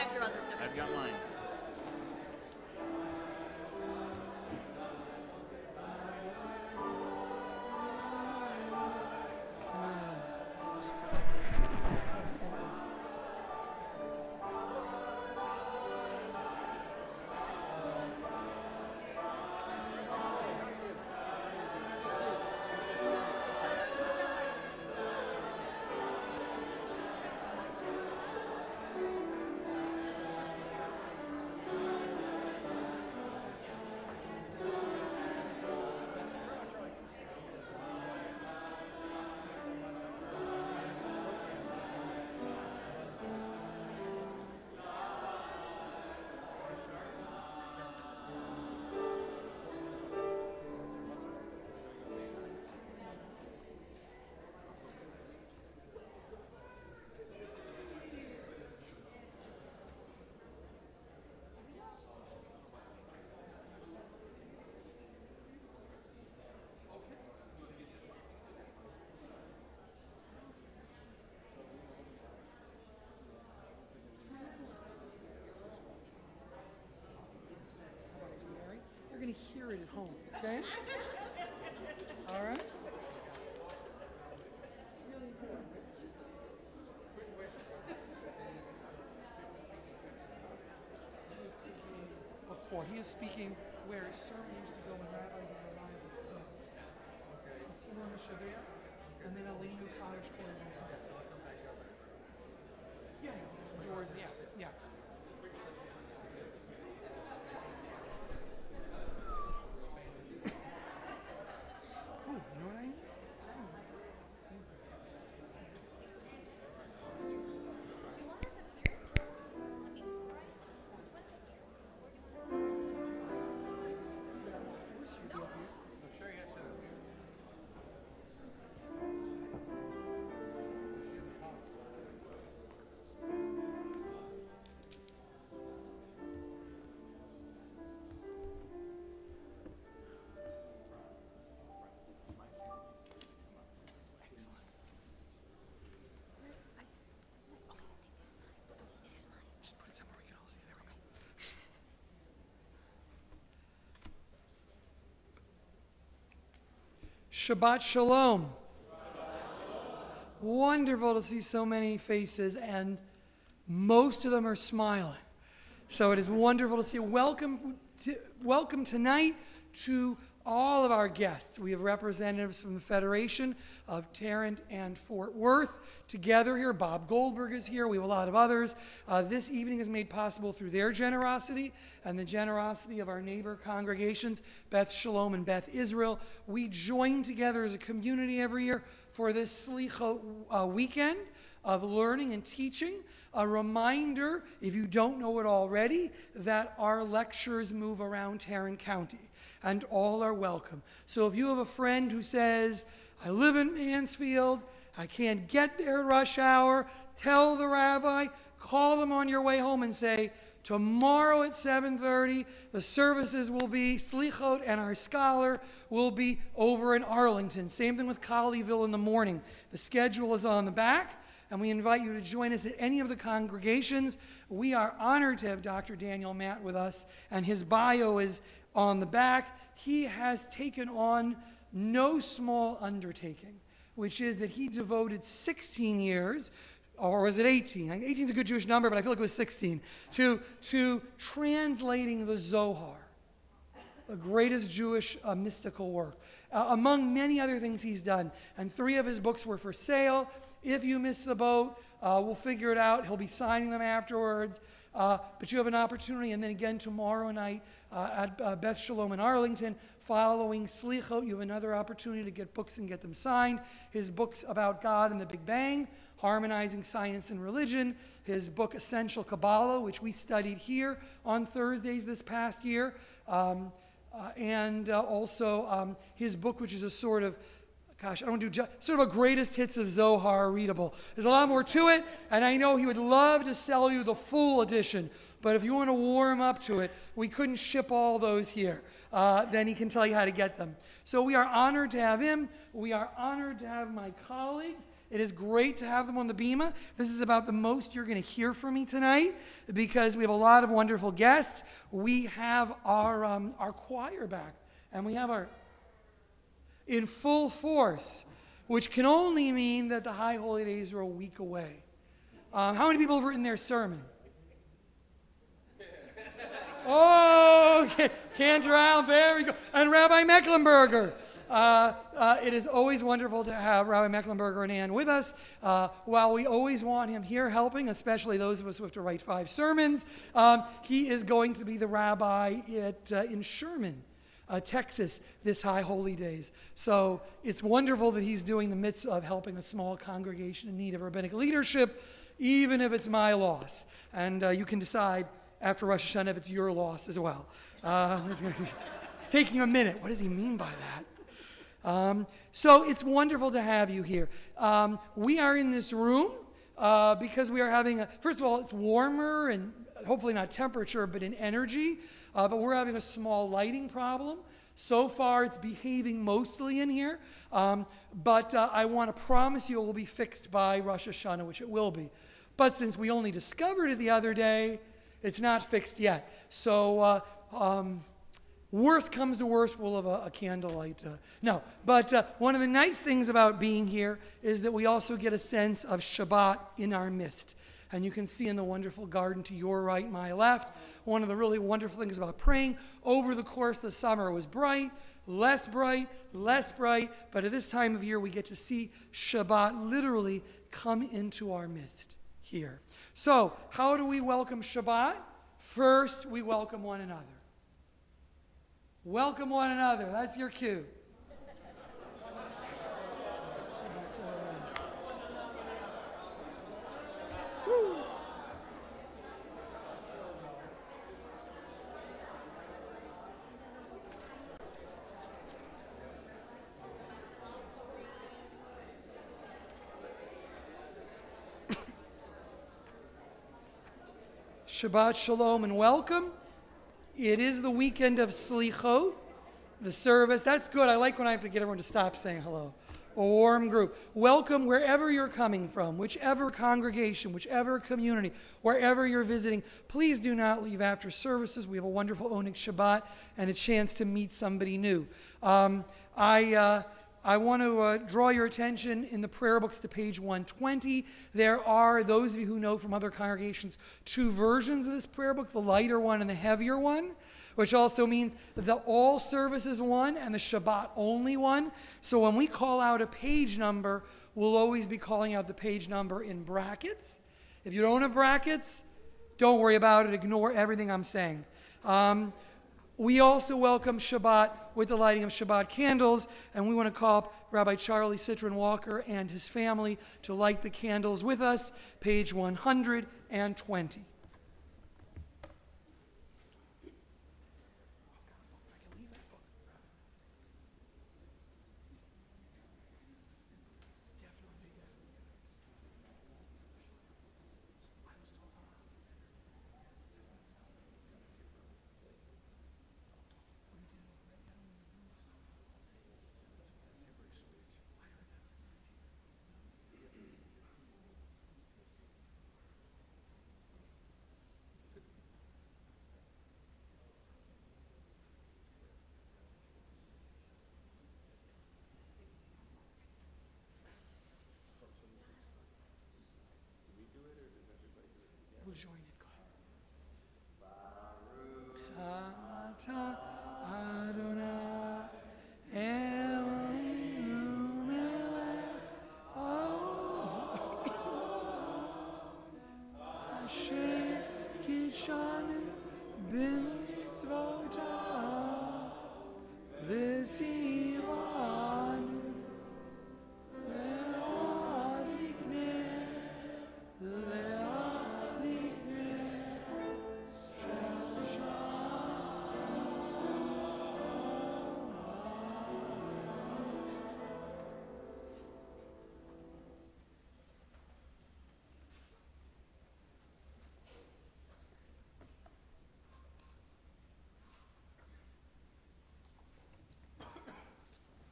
have your other. I've got mine. You're going to hear it at home, okay? All right? Before he is speaking where his sermon used to go when rabbis and rabbis. So, before Mishaveh, and then Alinu Kaddish Kodesh and Sunday. Yeah, George, yeah. Oh, you know what I mean? Shabbat Shalom. Wonderful to see so many faces, and most of them are smiling. So it is wonderful to see. Welcome tonight to all of our guests. We have representatives from the Federation of Tarrant and Fort Worth together here. Bob Goldberg is here. We have a lot of others. This evening is made possible through their generosity and the generosity of our neighbor congregations, Beth Shalom and Beth Israel. We join together as a community every year for this Selichot weekend of learning and teaching. A reminder, if you don't know it already, that our lectures move around Tarrant County, and all are welcome. So if you have a friend who says, I live in Mansfield, I can't get there at rush hour, tell the rabbi, call them on your way home and say, tomorrow at 7:30, the services will be, Selichot and our scholar will be over in Arlington. Same thing with Colleyville in the morning. The schedule is on the back, and we invite you to join us at any of the congregations. We are honored to have Dr. Daniel Matt with us, and his bio is on the back. He has taken on no small undertaking, which is that he devoted 16 years, or was it 18? 18 is a good Jewish number, but I feel like it was 16, to translating the Zohar, the greatest Jewish mystical work, among many other things he's done. And 3 of his books were for sale. If you missed the boat, we'll figure it out. He'll be signing them afterwards. But you have an opportunity, and then again tomorrow night at Beth Shalom in Arlington, following Selichot, you have another opportunity to get books and get them signed. His books about God and the Big Bang, Harmonizing Science and Religion. His book Essential Kabbalah, which we studied here on Thursdays this past year. And also his book, which is a sort of, gosh, I don't do sort of a greatest hits of Zohar readable. There's a lot more to it, and I know he would love to sell you the full edition. But if you want to warm up to it, we couldn't ship all those here. then he can tell you how to get them. So we are honored to have him. We are honored to have my colleagues. It is great to have them on the bima. This is about the most you're going to hear from me tonight because we have a lot of wonderful guests. We have our choir back, and we have our in full force, which can only mean that the High Holy Days are a week away. How many people have written their sermon? Oh, okay. Cantor, very good. And Rabbi Mecklenburger. It is always wonderful to have Rabbi Mecklenburger and Ann with us. While we always want him here helping, especially those of us who have to write 5 sermons, he is going to be the rabbi in Sherman, Texas, this High Holy Days. So it's wonderful that he's doing the mitzvah of helping a small congregation in need of rabbinic leadership, even if it's my loss. And you can decide after Rosh Hashanah if it's your loss as well. It's taking a minute. What does he mean by that? So it's wonderful to have you here. We are in this room because we are having first of all, it's warmer and hopefully not temperature, but in energy. But we're having a small lighting problem. So far, it's behaving mostly in here. But I want to promise you it will be fixed by Rosh Hashanah, which it will be. But since we only discovered it the other day, it's not fixed yet. So worst comes to worst, we'll have a candlelight. No, but one of the nice things about being here is that we also get a sense of Shabbat in our midst. And you can see in the wonderful garden to your right, my left, one of the really wonderful things about praying. Over the course of the summer, it was bright, less bright, less bright. But at this time of year, we get to see Shabbat literally come into our midst here. So, how do we welcome Shabbat? First, we welcome one another. Welcome one another. That's your cue. Shabbat Shalom and welcome. It is the weekend of Selichot, the service. That's good. I like when I have to get everyone to stop saying hello. A warm group. Welcome wherever you're coming from, whichever congregation, whichever community, wherever you're visiting. Please do not leave after services. We have a wonderful Onik Shabbat and a chance to meet somebody new. I want to draw your attention in the prayer books to page 120. There are, those of you who know from other congregations, 2 versions of this prayer book, the lighter one and the heavier one, which also means the all services one and the Shabbat only one. So when we call out a page number, we'll always be calling out the page number in brackets. If you don't have brackets, don't worry about it. Ignore everything I'm saying. We also welcome Shabbat with the lighting of Shabbat candles, and we want to call up Rabbi Charlie Citron Walker and his family to light the candles with us, page 120.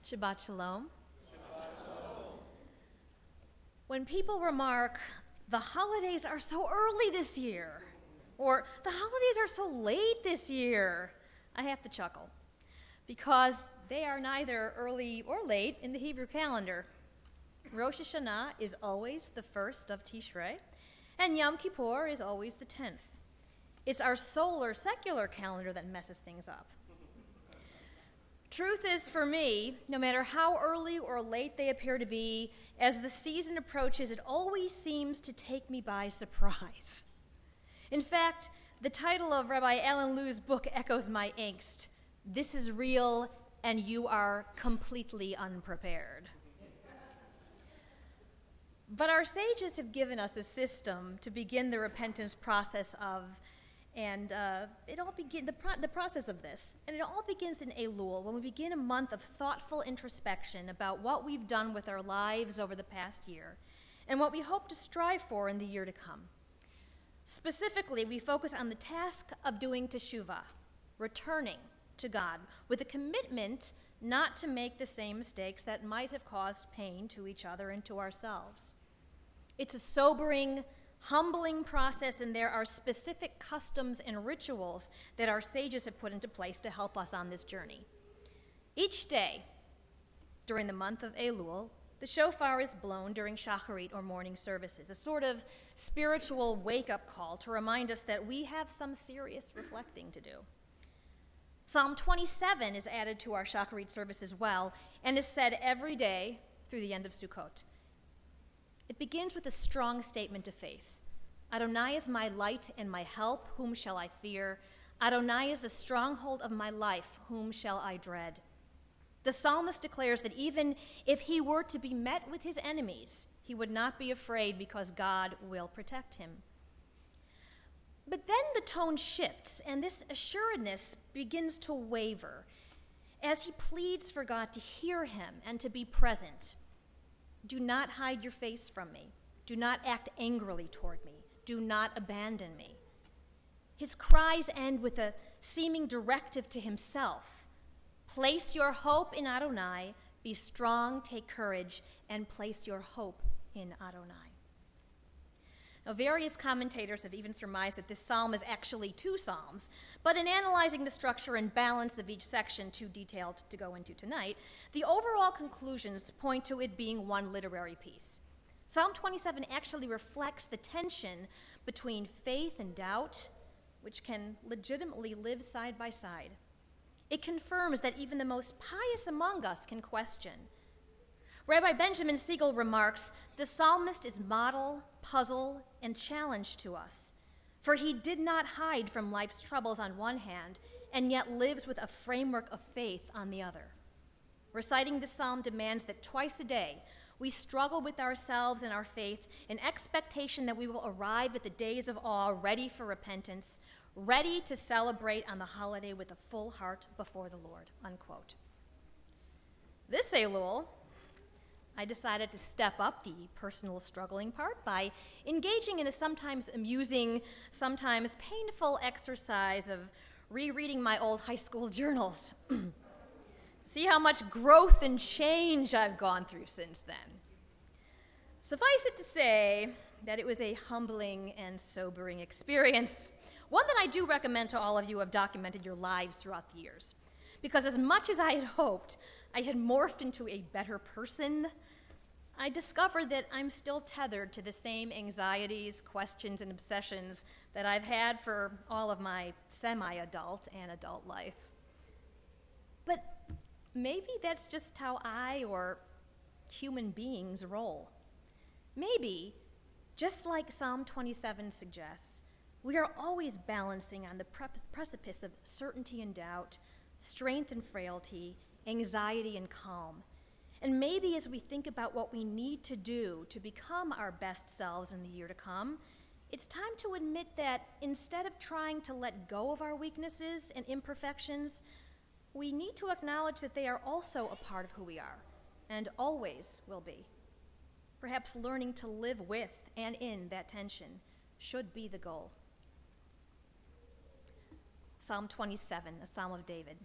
Shabbat Shalom. When people remark, the holidays are so early this year, or the holidays are so late this year, I have to chuckle, because they are neither early or late in the Hebrew calendar. Rosh Hashanah is always the 1st of Tishrei, and Yom Kippur is always the 10th. It's our solar secular calendar that messes things up. Truth is, for me, no matter how early or late they appear to be, as the season approaches, it always seems to take me by surprise. In fact, the title of Rabbi Alan Liu's book echoes my angst. This is real, and you are completely unprepared. But our sages have given us a system to begin the repentance process of, and the process of this. And it all begins in Elul, when we begin a month of thoughtful introspection about what we've done with our lives over the past year, and what we hope to strive for in the year to come. Specifically, we focus on the task of doing teshuvah, returning to God, with a commitment not to make the same mistakes that might have caused pain to each other and to ourselves. It's a sobering, humbling process, and there are specific customs and rituals that our sages have put into place to help us on this journey. Each day during the month of Elul, the shofar is blown during shacharit or morning services, a sort of spiritual wake-up call to remind us that we have some serious reflecting to do. Psalm 27 is added to our shacharit service as well, and is said every day through the end of Sukkot. It begins with a strong statement of faith. Adonai is my light and my help, whom shall I fear? Adonai is the stronghold of my life, whom shall I dread? The psalmist declares that even if he were to be met with his enemies, he would not be afraid because God will protect him. But then the tone shifts, and this assuredness begins to waver as he pleads for God to hear him and to be present. Do not hide your face from me. Do not act angrily toward me. Do not abandon me. His cries end with a seeming directive to himself. Place your hope in Adonai, be strong, take courage, and place your hope in Adonai. Now, various commentators have even surmised that this psalm is actually 2 psalms, but in analyzing the structure and balance of each section, too detailed to go into tonight, the overall conclusions point to it being one literary piece. Psalm 27 actually reflects the tension between faith and doubt, which can legitimately live side by side. It confirms that even the most pious among us can question. Rabbi Benjamin Siegel remarks, the psalmist is model, puzzle, and challenge to us, for he did not hide from life's troubles on one hand, and yet lives with a framework of faith on the other. Reciting this psalm demands that twice a day we struggle with ourselves and our faith in expectation that we will arrive at the days of awe ready for repentance, ready to celebrate on the holiday with a full heart before the Lord, unquote. This Elul, I decided to step up the personal struggling part by engaging in a sometimes amusing, sometimes painful exercise of rereading my old high school journals. See how much growth and change I've gone through since then. Suffice it to say that it was a humbling and sobering experience, one that I do recommend to all of you who have documented your lives throughout the years. Because as much as I had hoped I had morphed into a better person, I discovered that I'm still tethered to the same anxieties, questions, and obsessions that I've had for all of my semi-adult and adult life. But maybe that's just how I or human beings roll. Maybe, just like Psalm 27 suggests, we are always balancing on the precipice of certainty and doubt, strength and frailty, anxiety and calm. And maybe as we think about what we need to do to become our best selves in the year to come, it's time to admit that instead of trying to let go of our weaknesses and imperfections, we need to acknowledge that they are also a part of who we are, and always will be. Perhaps learning to live with and in that tension should be the goal. Psalm 27, a Psalm of David.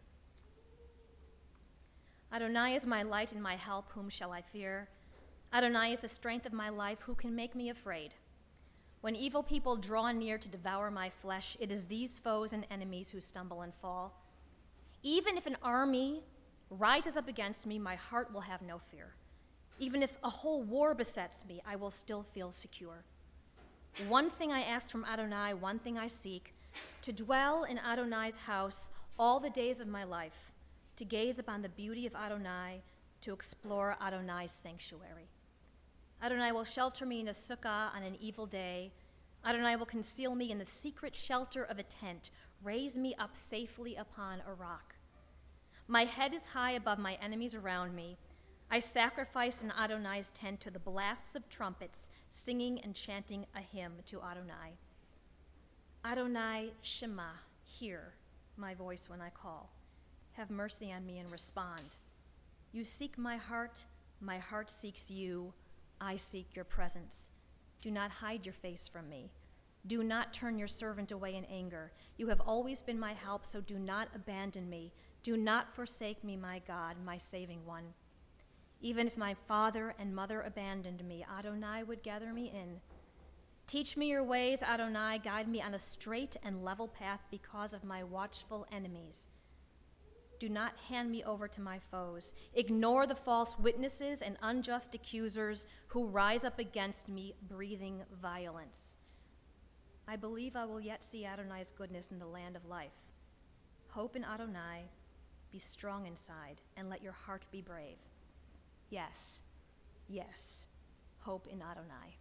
Adonai is my light and my help, whom shall I fear? Adonai is the strength of my life, who can make me afraid? When evil people draw near to devour my flesh, it is these foes and enemies who stumble and fall. Even if an army rises up against me, my heart will have no fear. Even if a whole war besets me, I will still feel secure. One thing I ask from Adonai, one thing I seek, to dwell in Adonai's house all the days of my life, to gaze upon the beauty of Adonai, to explore Adonai's sanctuary. Adonai will shelter me in a sukkah on an evil day. Adonai will conceal me in the secret shelter of a tent, raise me up safely upon a rock. My head is high above my enemies around me. I sacrifice in Adonai's tent to the blasts of trumpets, singing and chanting a hymn to Adonai. Adonai, Shema, hear my voice when I call. Have mercy on me and respond. You seek my heart seeks you. I seek your presence. Do not hide your face from me. Do not turn your servant away in anger. You have always been my help, so do not abandon me. Do not forsake me, my God, my saving one. Even if my father and mother abandoned me, Adonai would gather me in. Teach me your ways, Adonai. Guide me on a straight and level path because of my watchful enemies. Do not hand me over to my foes. Ignore the false witnesses and unjust accusers who rise up against me, breathing violence. I believe I will yet see Adonai's goodness in the land of life. Hope in Adonai, be strong inside, and let your heart be brave. Yes, yes, hope in Adonai.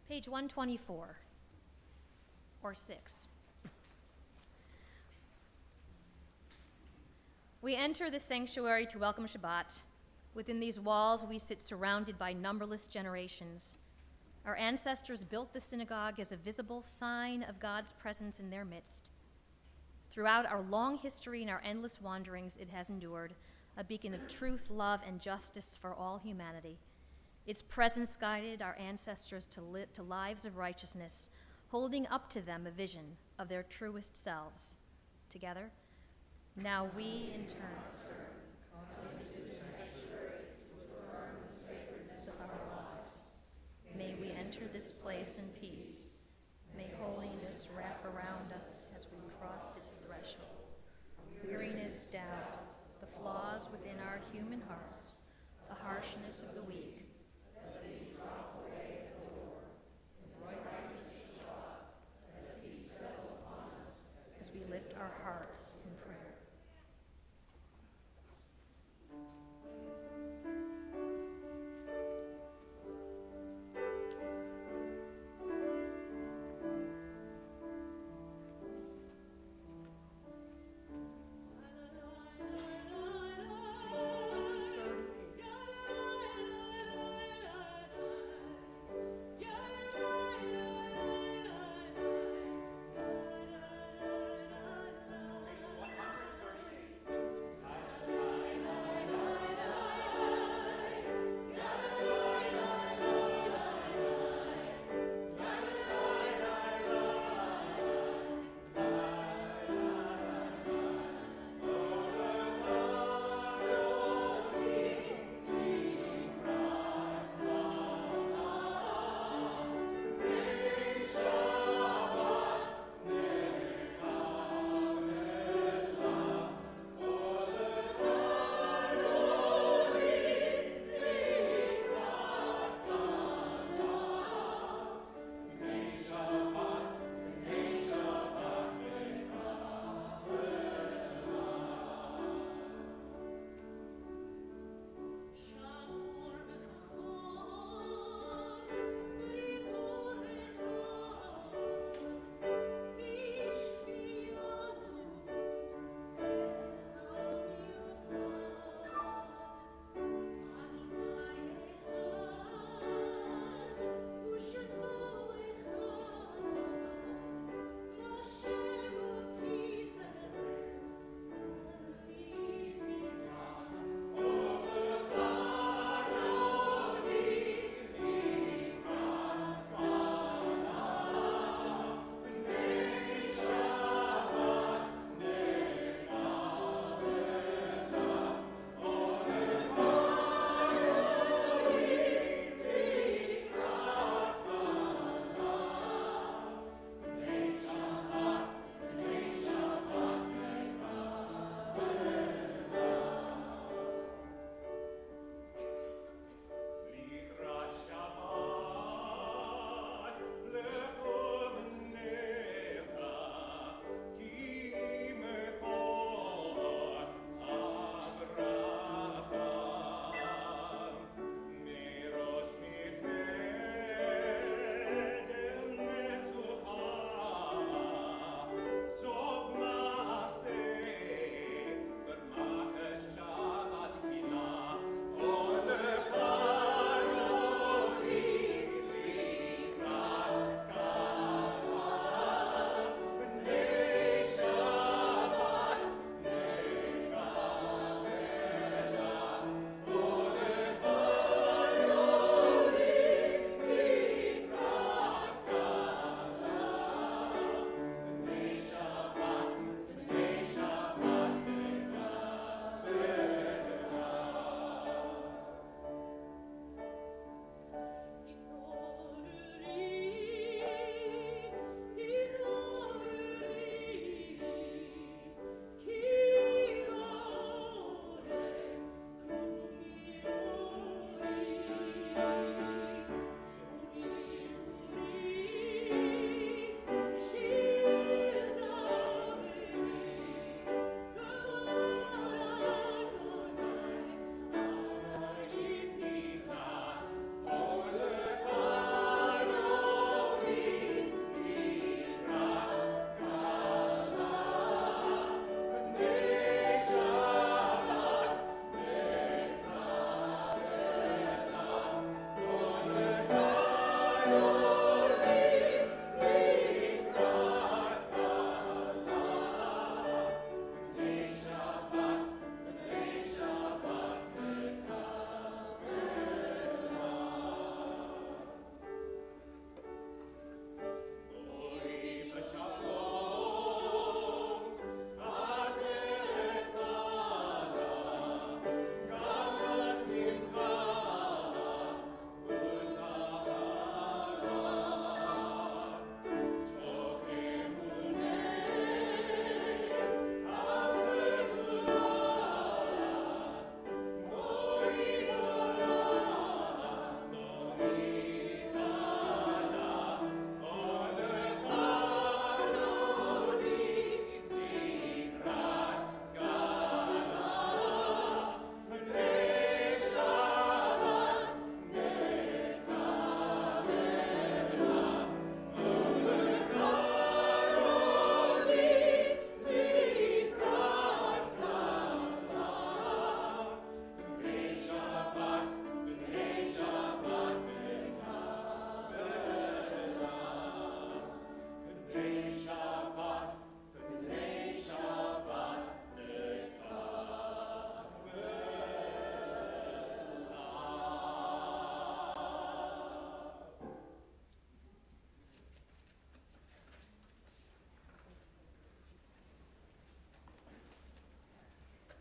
Page 124, or 6. We enter the sanctuary to welcome Shabbat. Within these walls, we sit surrounded by numberless generations. Our ancestors built the synagogue as a visible sign of God's presence in their midst. Throughout our long history and our endless wanderings, it has endured, a beacon of truth, love, and justice for all humanity. Its presence guided our ancestors to lives of righteousness, holding up to them a vision of their truest selves. Together, now we, in turn, come into this sanctuary to affirm the sacredness of our lives. May we enter this place in peace. May holiness wrap around us as we cross its threshold. Weariness, doubt, the flaws within our human hearts, the harshness of the weak. As we lift our hearts in prayer.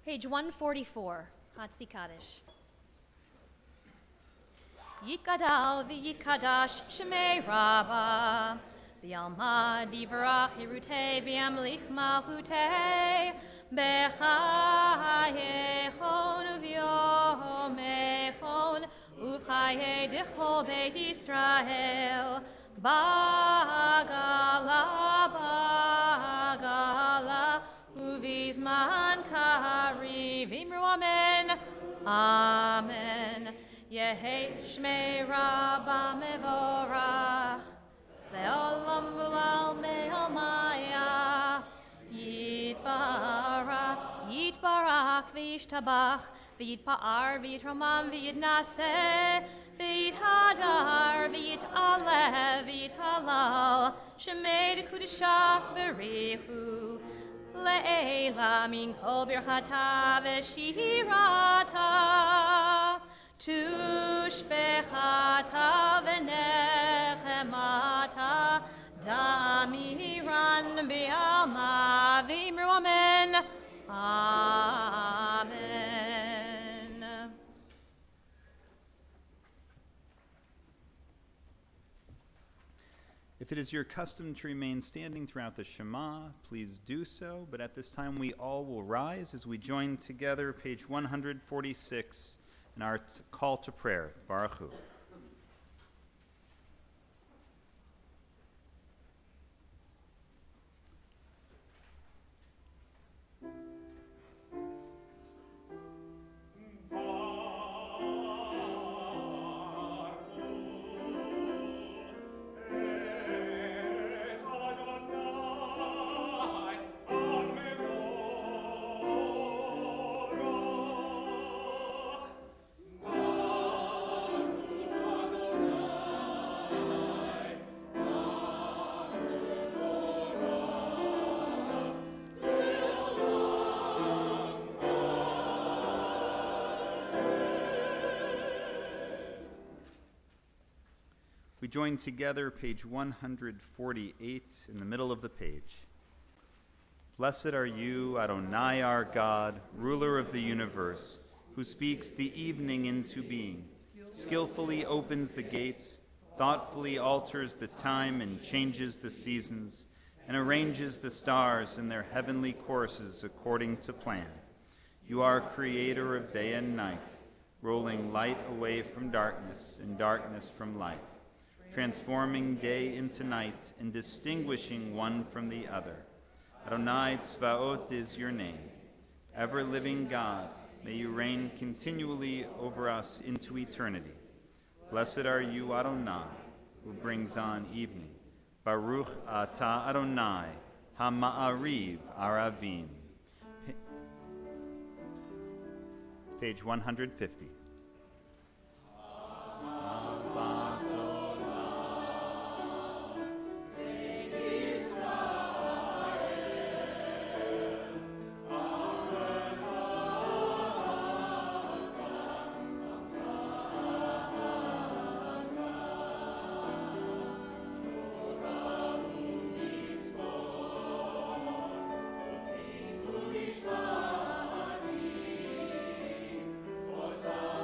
Page 144, Hatzi Kaddish. Yitgadal v'yitkadash Shemei Rabbah v'yalma divrach Yerutei v'yamlich malchutei b'chayechon u'v'yomechon u'v'chayei dechol Beit Yisrael bagala u'v'zman kariv imru amen. Amen. Yehei Shmei Rabbah mevorach le'olam ulal me'almaya yitbarach v'yishtabach v'yitpa'ar v'yitromam v'yitnaseh v'yithadar v'yitaleh v'yithalal Shemei dekudesha berichu le'ela min kol birchata v'shirata Tushbechata v'nechemata damiran bi'alma v'imru amen. Amen. If it is your custom to remain standing throughout the Shema, please do so. But at this time, we all will rise as we join together, page 146, in our call to prayer. Baruch Hu. We join together page 148 in the middle of the page. Blessed are you, Adonai our God, ruler of the universe, who speaks the evening into being, skillfully opens the gates, thoughtfully alters the time and changes the seasons, and arranges the stars in their heavenly courses according to plan. You are creator of day and night, rolling light away from darkness and darkness from light, transforming day into night and distinguishing one from the other. Adonai Tzvaot is your name. Ever-living God, may you reign continually over us into eternity. Blessed are you, Adonai, who brings on evening. Baruch atah Adonai, ha-ma'ariv aravim. Page 150. Ota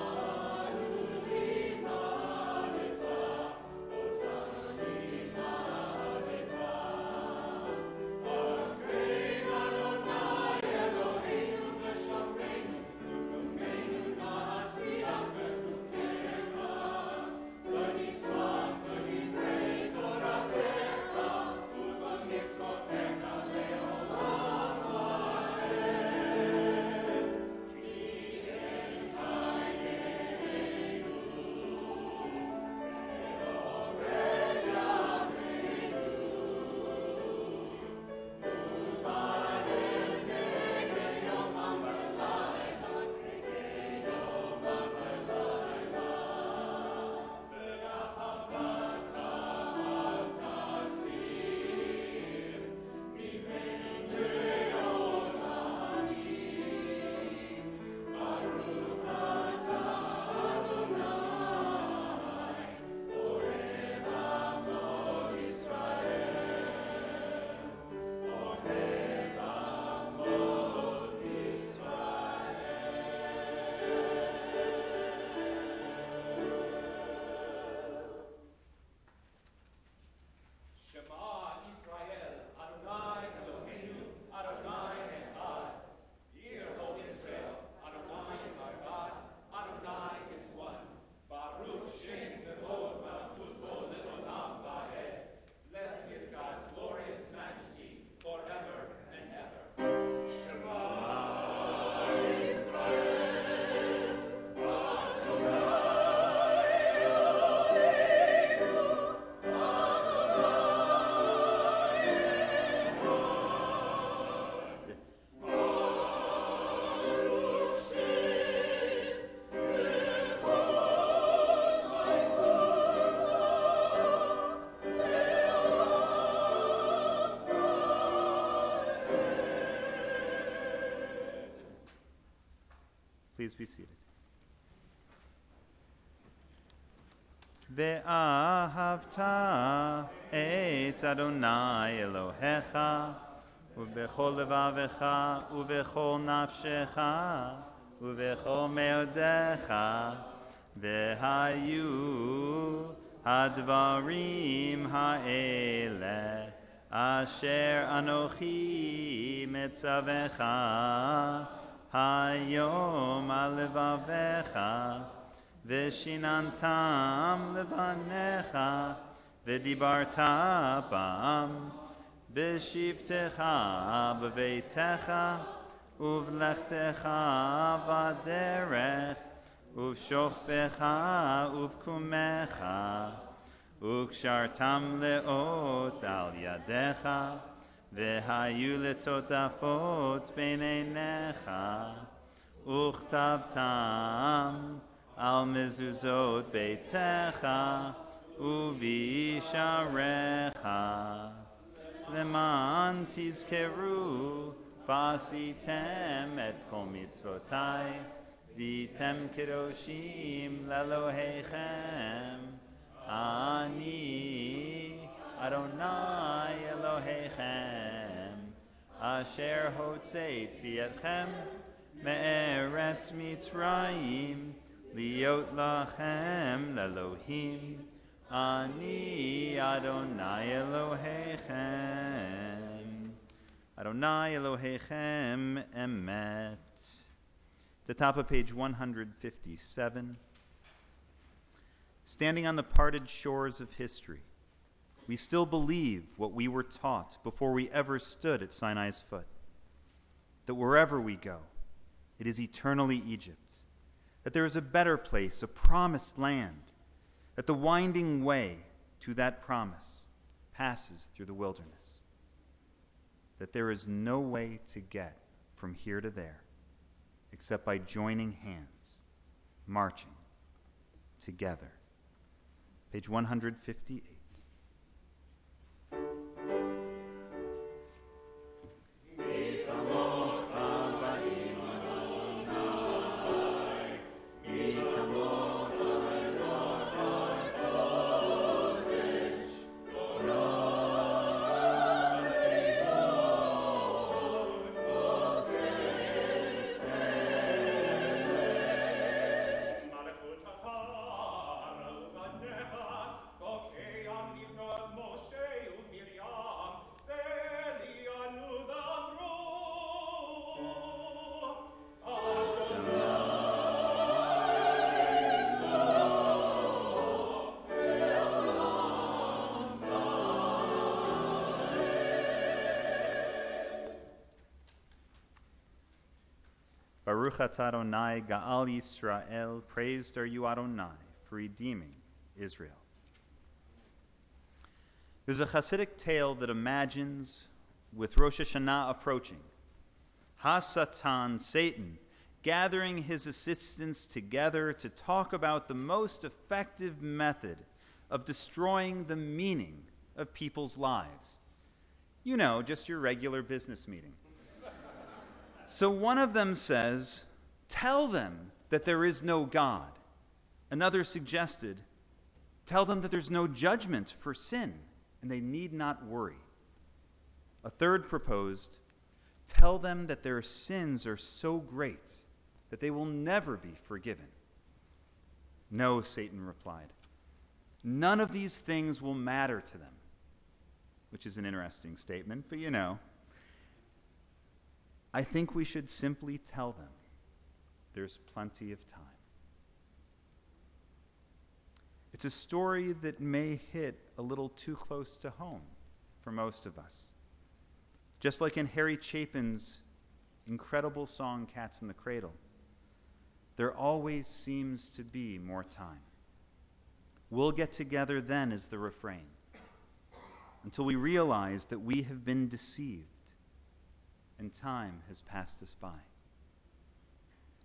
Please be seated. Ve'ahavta et Adonai Elohecha ובכל לבבך ובכל נפשך ובכל מאודך והיו הדברים האלה אשר אנוכי מצווך היום על לבבך ושיננתם לבניך ודיברת בם בשבתך בביתך ובלכתך בדרך ובשוכבך ובקומך וקשרתם לאות על ידיך והיו לטוטפות בין עיניך וכתבתם על מזוזות ביתך ובשעריך למען תזכרו ועשיתם את כל מצוותיי והייתם קדושים לאלוהיכם אני אדוני אלוהיכם אשר הוצאתי אתכם מארץ מצרים להיות לכם לאלוהים אני Adonai Elohechem. Adonai Elohechem emet. The top of page 157. Standing on the parted shores of history, we still believe what we were taught before we ever stood at Sinai's foot. That wherever we go, it is eternally Egypt. That there is a better place, a promised land. That the winding way to that promise passes through the wilderness. That there is no way to get from here to there except by joining hands, marching together. Page 158. Baruch atah Adonai Ga'al Yisrael, praised are you Adonai for redeeming Israel. There's a Hasidic tale that imagines, with Rosh Hashanah approaching, Ha-Satan, Satan, gathering his assistants together to talk about the most effective method of destroying the meaning of people's lives. You know, just your regular business meeting. So one of them says, tell them that there is no God. Another suggested, tell them that there's no judgment for sin, and they need not worry. A third proposed, tell them that their sins are so great that they will never be forgiven. No, Satan replied. None of these things will matter to them, which is an interesting statement, but you know. I think we should simply tell them there's plenty of time. It's a story that may hit a little too close to home for most of us. Just like in Harry Chapin's incredible song, Cats in the Cradle, there always seems to be more time. We'll get together then is the refrain, until we realize that we have been deceived and time has passed us by.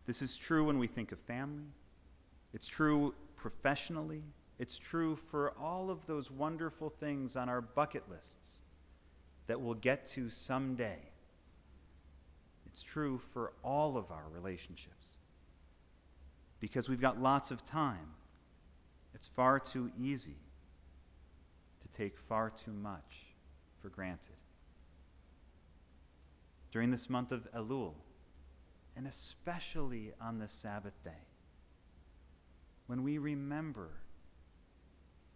This is true when we think of family. It's true professionally. It's true for all of those wonderful things on our bucket lists that we'll get to someday. It's true for all of our relationships. because we've got lots of time. It's far too easy to take far too much for granted. During this month of Elul, and especially on this Sabbath day, when we remember,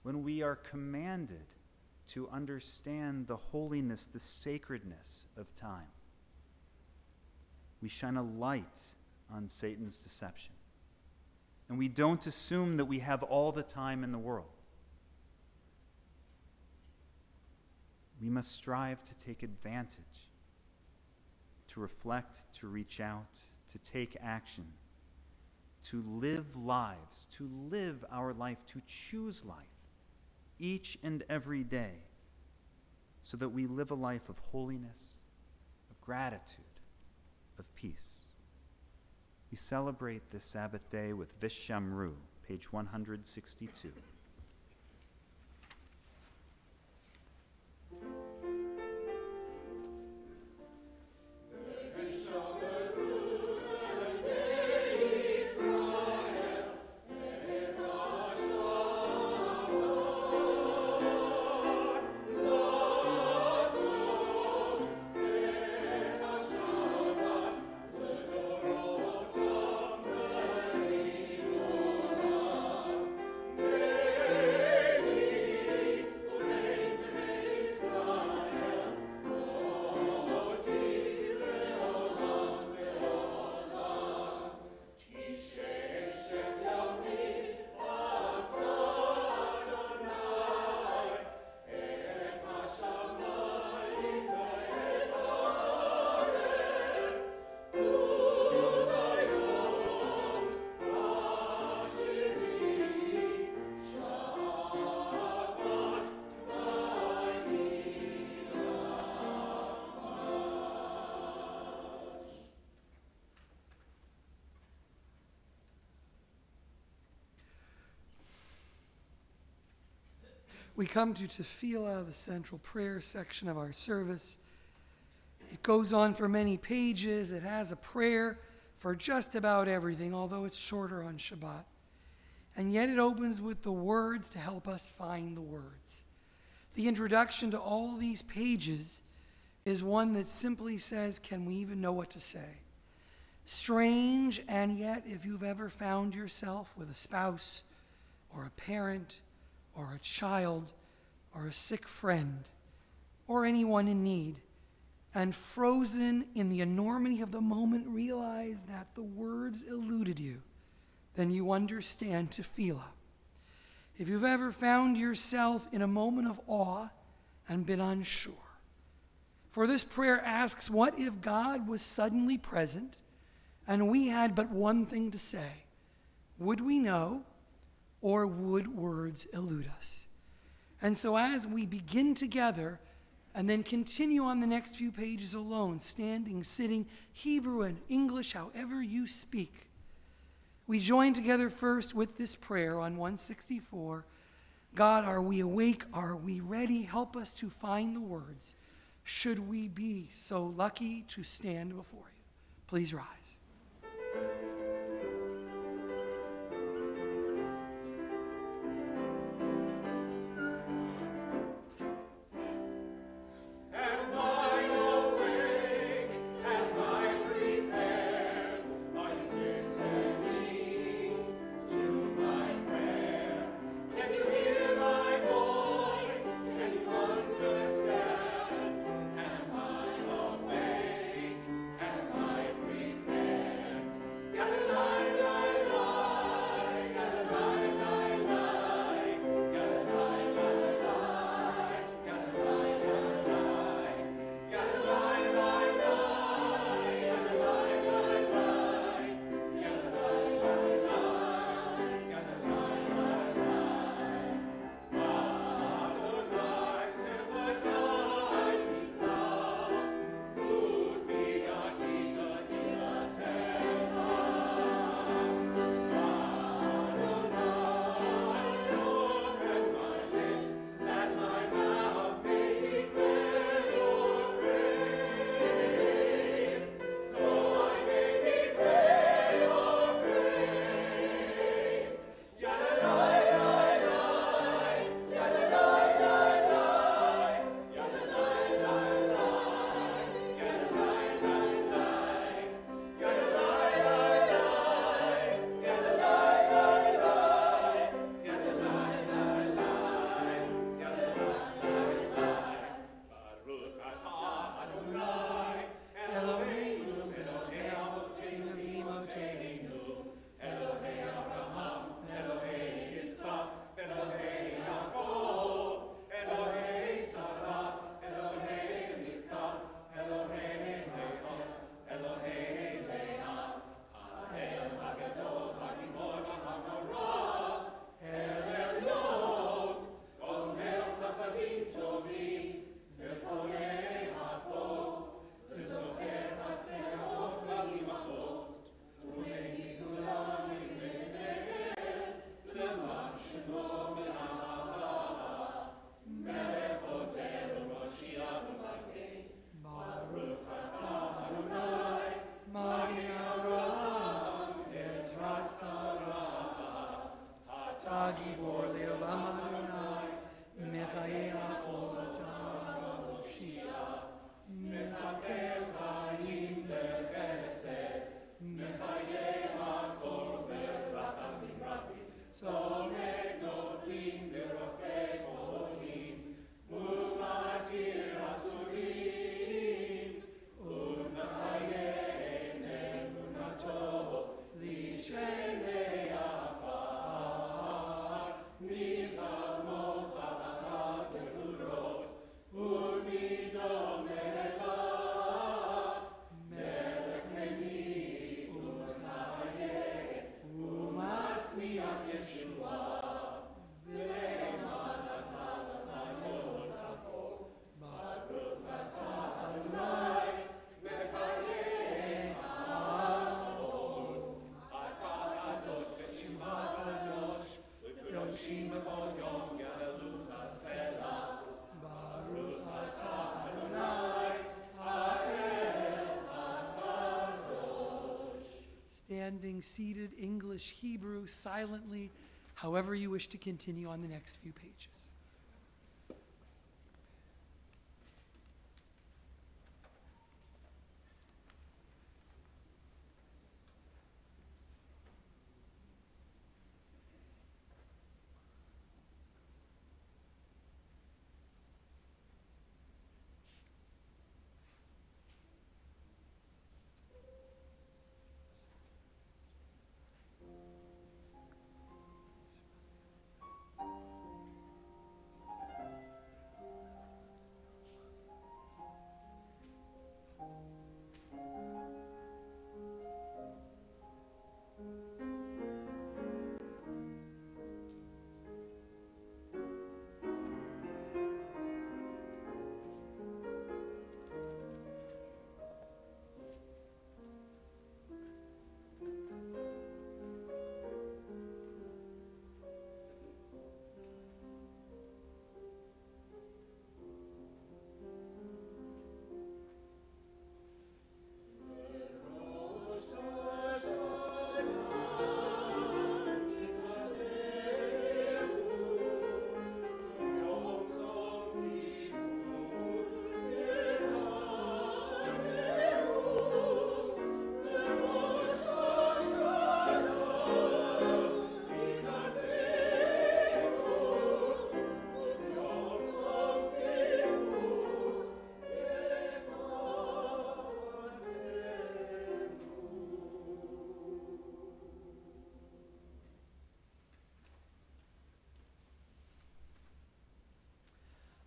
when we are commanded to understand the holiness, the sacredness of time, we shine a light on Satan's deception. And we don't assume that we have all the time in the world. We must strive to take advantage, to reflect, to reach out, to take action, to live lives, to live our life, to choose life each and every day, so that we live a life of holiness, of gratitude, of peace. We celebrate this Sabbath day with Vishamru, page 162. We come to Tefillah, the central prayer section of our service. It goes on for many pages. It has a prayer for just about everything, although it's shorter on Shabbat. And yet it opens with the words to help us find the words. The introduction to all these pages is one that simply says, can we even know what to say? Strange, and yet if you've ever found yourself with a spouse or a parent or a child, or a sick friend, or anyone in need, and frozen in the enormity of the moment realize that the words eluded you, then you understand Tefillah. If you've ever found yourself in a moment of awe and been unsure, for this prayer asks, what if God was suddenly present and we had but one thing to say? Would we know? Or would words elude us? And so as we begin together and then continue on the next few pages alone, standing, sitting, Hebrew and English, however you speak, we join together first with this prayer on 164. God, are we awake? Are we ready? Help us to find the words, should we be so lucky to stand before you. Please rise. remain seated, English, Hebrew, silently, however you wish to continue on the next few pages.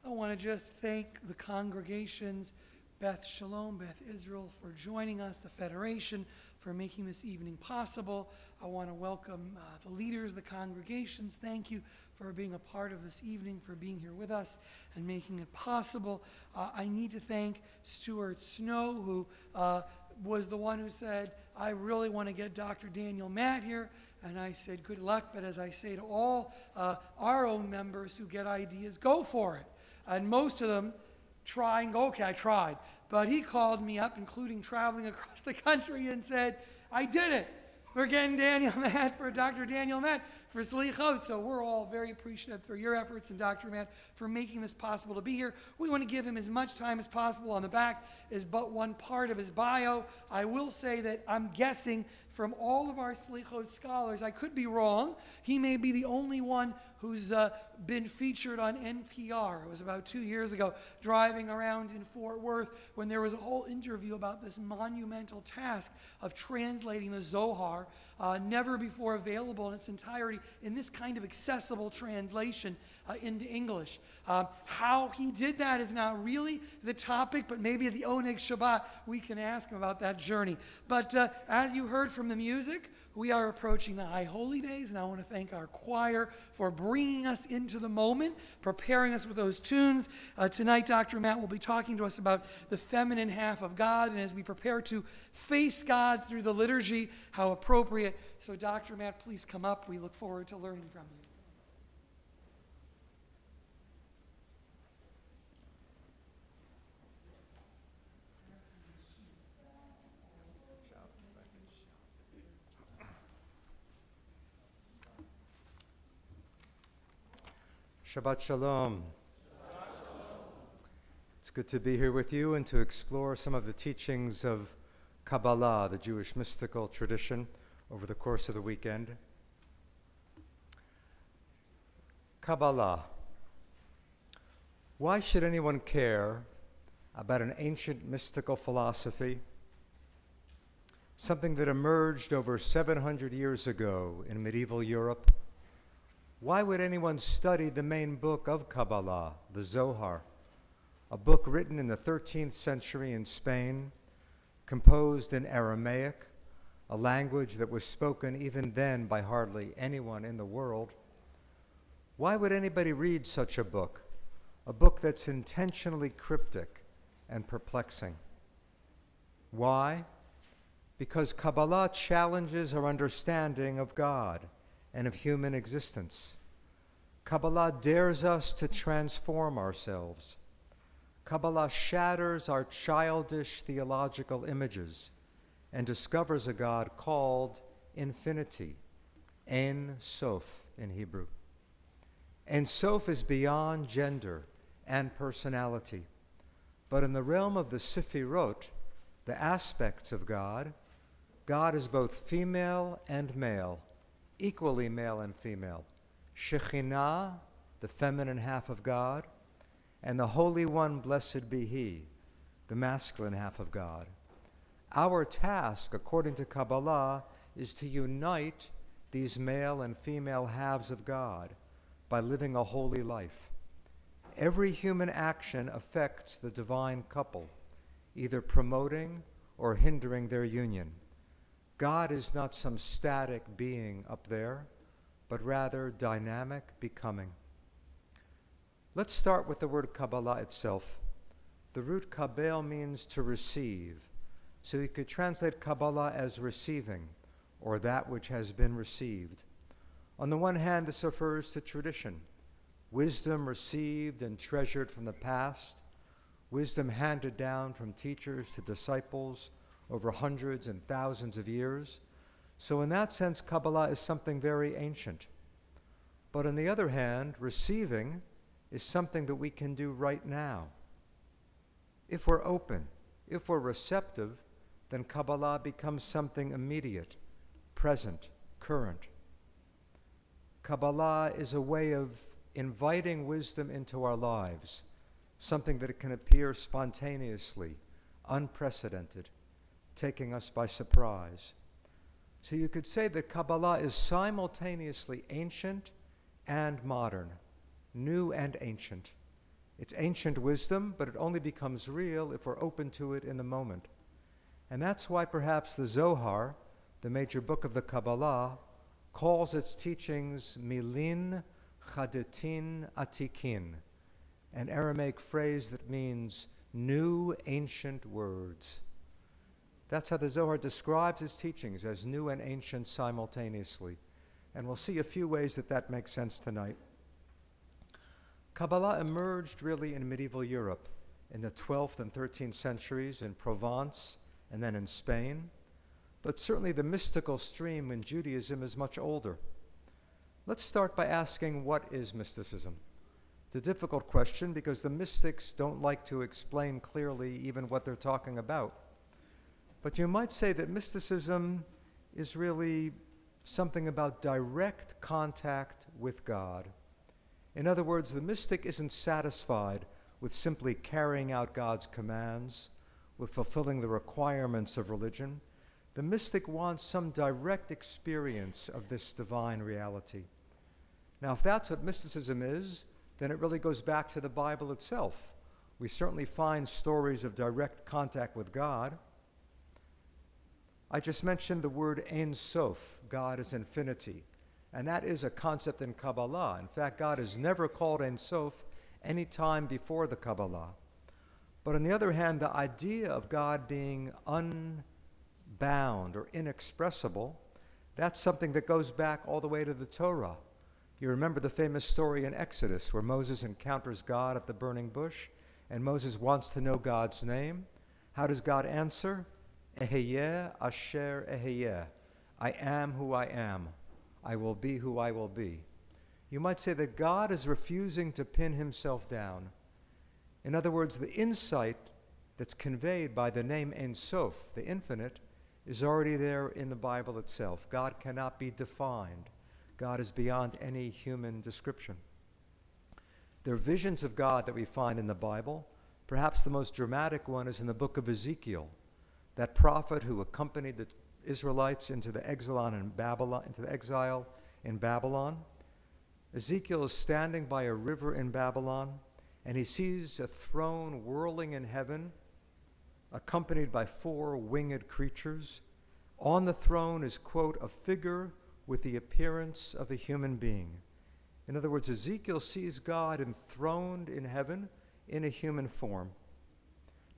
I want to just thank the congregations, Beth Shalom, Beth Israel, for joining us, the Federation for making this evening possible. I want to welcome the leaders, the congregations. Thank you for being a part of this evening, for being here with us and making it possible. I need to thank Stuart Snow, who was the one who said, I really want to get Dr. Daniel Matt here. And I said, good luck, but as I say to all our own members who get ideas, go for it. And most of them try and go, okay, I tried. But he called me up, including traveling across the country, and said, I did it. We're getting Daniel Matt for Dr. Daniel Matt for Selichot. So we're all very appreciative for your efforts and Dr. Matt for making this possible to be here. We want to give him as much time as possible. On the back is but one part of his bio. I will say that I'm guessing from all of our Selichot scholars, I could be wrong, he may be the only one who's been featured on NPR. It was about 2 years ago, driving around in Fort Worth, when there was a whole interview about this monumental task of translating the Zohar, never before available in its entirety, in this kind of accessible translation into English. How he did that is not really the topic, but maybe at the Oneg Shabbat we can ask him about that journey. But as you heard from the music, we are approaching the High Holy Days, and I want to thank our choir for bringing us into the moment, preparing us with those tunes. Tonight, Dr. Matt will be talking to us about the feminine half of God, and as we prepare to face God through the liturgy, how appropriate. So, Dr. Matt, please come up. We look forward to learning from you. Shabbat Shalom. It's good to be here with you and to explore some of the teachings of Kabbalah, the Jewish mystical tradition, over the course of the weekend. Kabbalah. Why should anyone care about an ancient mystical philosophy, something that emerged over 700 years ago in medieval Europe? Why would anyone study the main book of Kabbalah, the Zohar, a book written in the 13th century in Spain, composed in Aramaic, a language that was spoken even then by hardly anyone in the world? Why would anybody read such a book that's intentionally cryptic and perplexing? Why? Because Kabbalah challenges our understanding of God and of human existence. Kabbalah dares us to transform ourselves. Kabbalah shatters our childish theological images and discovers a God called infinity, Ein Sof in Hebrew. Ein Sof is beyond gender and personality. But in the realm of the Sefirot, the aspects of God, God is both female and male, equally male and female. Shekhinah, the feminine half of God, and the Holy One, blessed be He, the masculine half of God. Our task, according to Kabbalah, is to unite these male and female halves of God by living a holy life. Every human action affects the divine couple, either promoting or hindering their union. God is not some static being up there, but rather dynamic becoming. Let's start with the word Kabbalah itself. The root kabel means to receive, so you could translate Kabbalah as receiving, or that which has been received. On the one hand, this refers to tradition, wisdom received and treasured from the past, wisdom handed down from teachers to disciples over hundreds and thousands of years. So in that sense, Kabbalah is something very ancient. But on the other hand, receiving is something that we can do right now. If we're open, if we're receptive, then Kabbalah becomes something immediate, present, current. Kabbalah is a way of inviting wisdom into our lives, something that can appear spontaneously, unprecedented, taking us by surprise. So you could say that Kabbalah is simultaneously ancient and modern, new and ancient. It's ancient wisdom, but it only becomes real if we're open to it in the moment. And that's why perhaps the Zohar, the major book of the Kabbalah, calls its teachings Milin Chadetin Atikin, an Aramaic phrase that means new ancient words. That's how the Zohar describes its teachings, as new and ancient simultaneously. And we'll see a few ways that that makes sense tonight. Kabbalah emerged really in medieval Europe in the 12th and 13th centuries in Provence and then in Spain. But certainly the mystical stream in Judaism is much older. Let's start by asking, what is mysticism? It's a difficult question because the mystics don't like to explain clearly even what they're talking about. But you might say that mysticism is really something about direct contact with God. In other words, the mystic isn't satisfied with simply carrying out God's commands, with fulfilling the requirements of religion. The mystic wants some direct experience of this divine reality. Now, if that's what mysticism is, then it really goes back to the Bible itself. We certainly find stories of direct contact with God. I just mentioned the word Ein Sof, God is infinity. And that is a concept in Kabbalah. In fact, God is never called Ein Sof any time before the Kabbalah. But on the other hand, the idea of God being unbound or inexpressible, that's something that goes back all the way to the Torah. You remember the famous story in Exodus where Moses encounters God at the burning bush, and Moses wants to know God's name. How does God answer? Eheyeh asher eheyeh. I am who I am. I will be who I will be. You might say that God is refusing to pin himself down. In other words, the insight that's conveyed by the name Ein Sof, the infinite, is already there in the Bible itself. God cannot be defined. God is beyond any human description. There are visions of God that we find in the Bible. Perhaps the most dramatic one is in the book of Ezekiel, that prophet who accompanied the Israelites into the exile in Babylon. Ezekiel is standing by a river in Babylon, and he sees a throne whirling in heaven, accompanied by 4 winged creatures. On the throne is, quote, a figure with the appearance of a human being. In other words, Ezekiel sees God enthroned in heaven in a human form.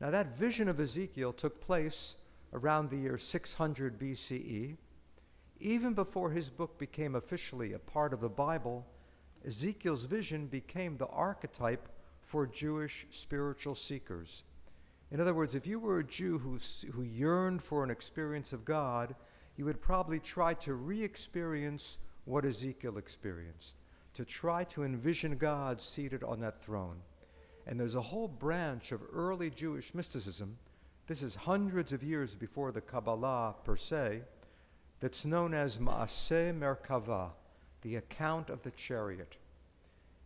Now, that vision of Ezekiel took place around the year 600 BCE. Even before his book became officially a part of the Bible, Ezekiel's vision became the archetype for Jewish spiritual seekers. In other words, if you were a Jew who yearned for an experience of God, you would probably try to re-experience what Ezekiel experienced, to try to envision God seated on that throne. And there's a whole branch of early Jewish mysticism, this is hundreds of years before the Kabbalah per se, that's known as Maaseh Merkavah, the account of the chariot.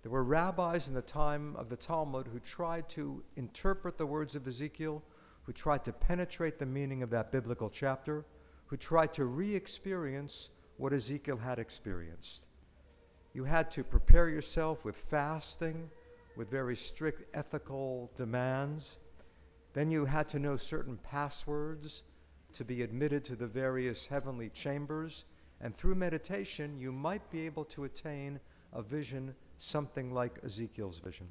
There were rabbis in the time of the Talmud who tried to interpret the words of Ezekiel, who tried to penetrate the meaning of that biblical chapter, who tried to re-experience what Ezekiel had experienced. You had to prepare yourself with fasting, with very strict ethical demands. Then you had to know certain passwords to be admitted to the various heavenly chambers. And through meditation, you might be able to attain a vision something like Ezekiel's vision.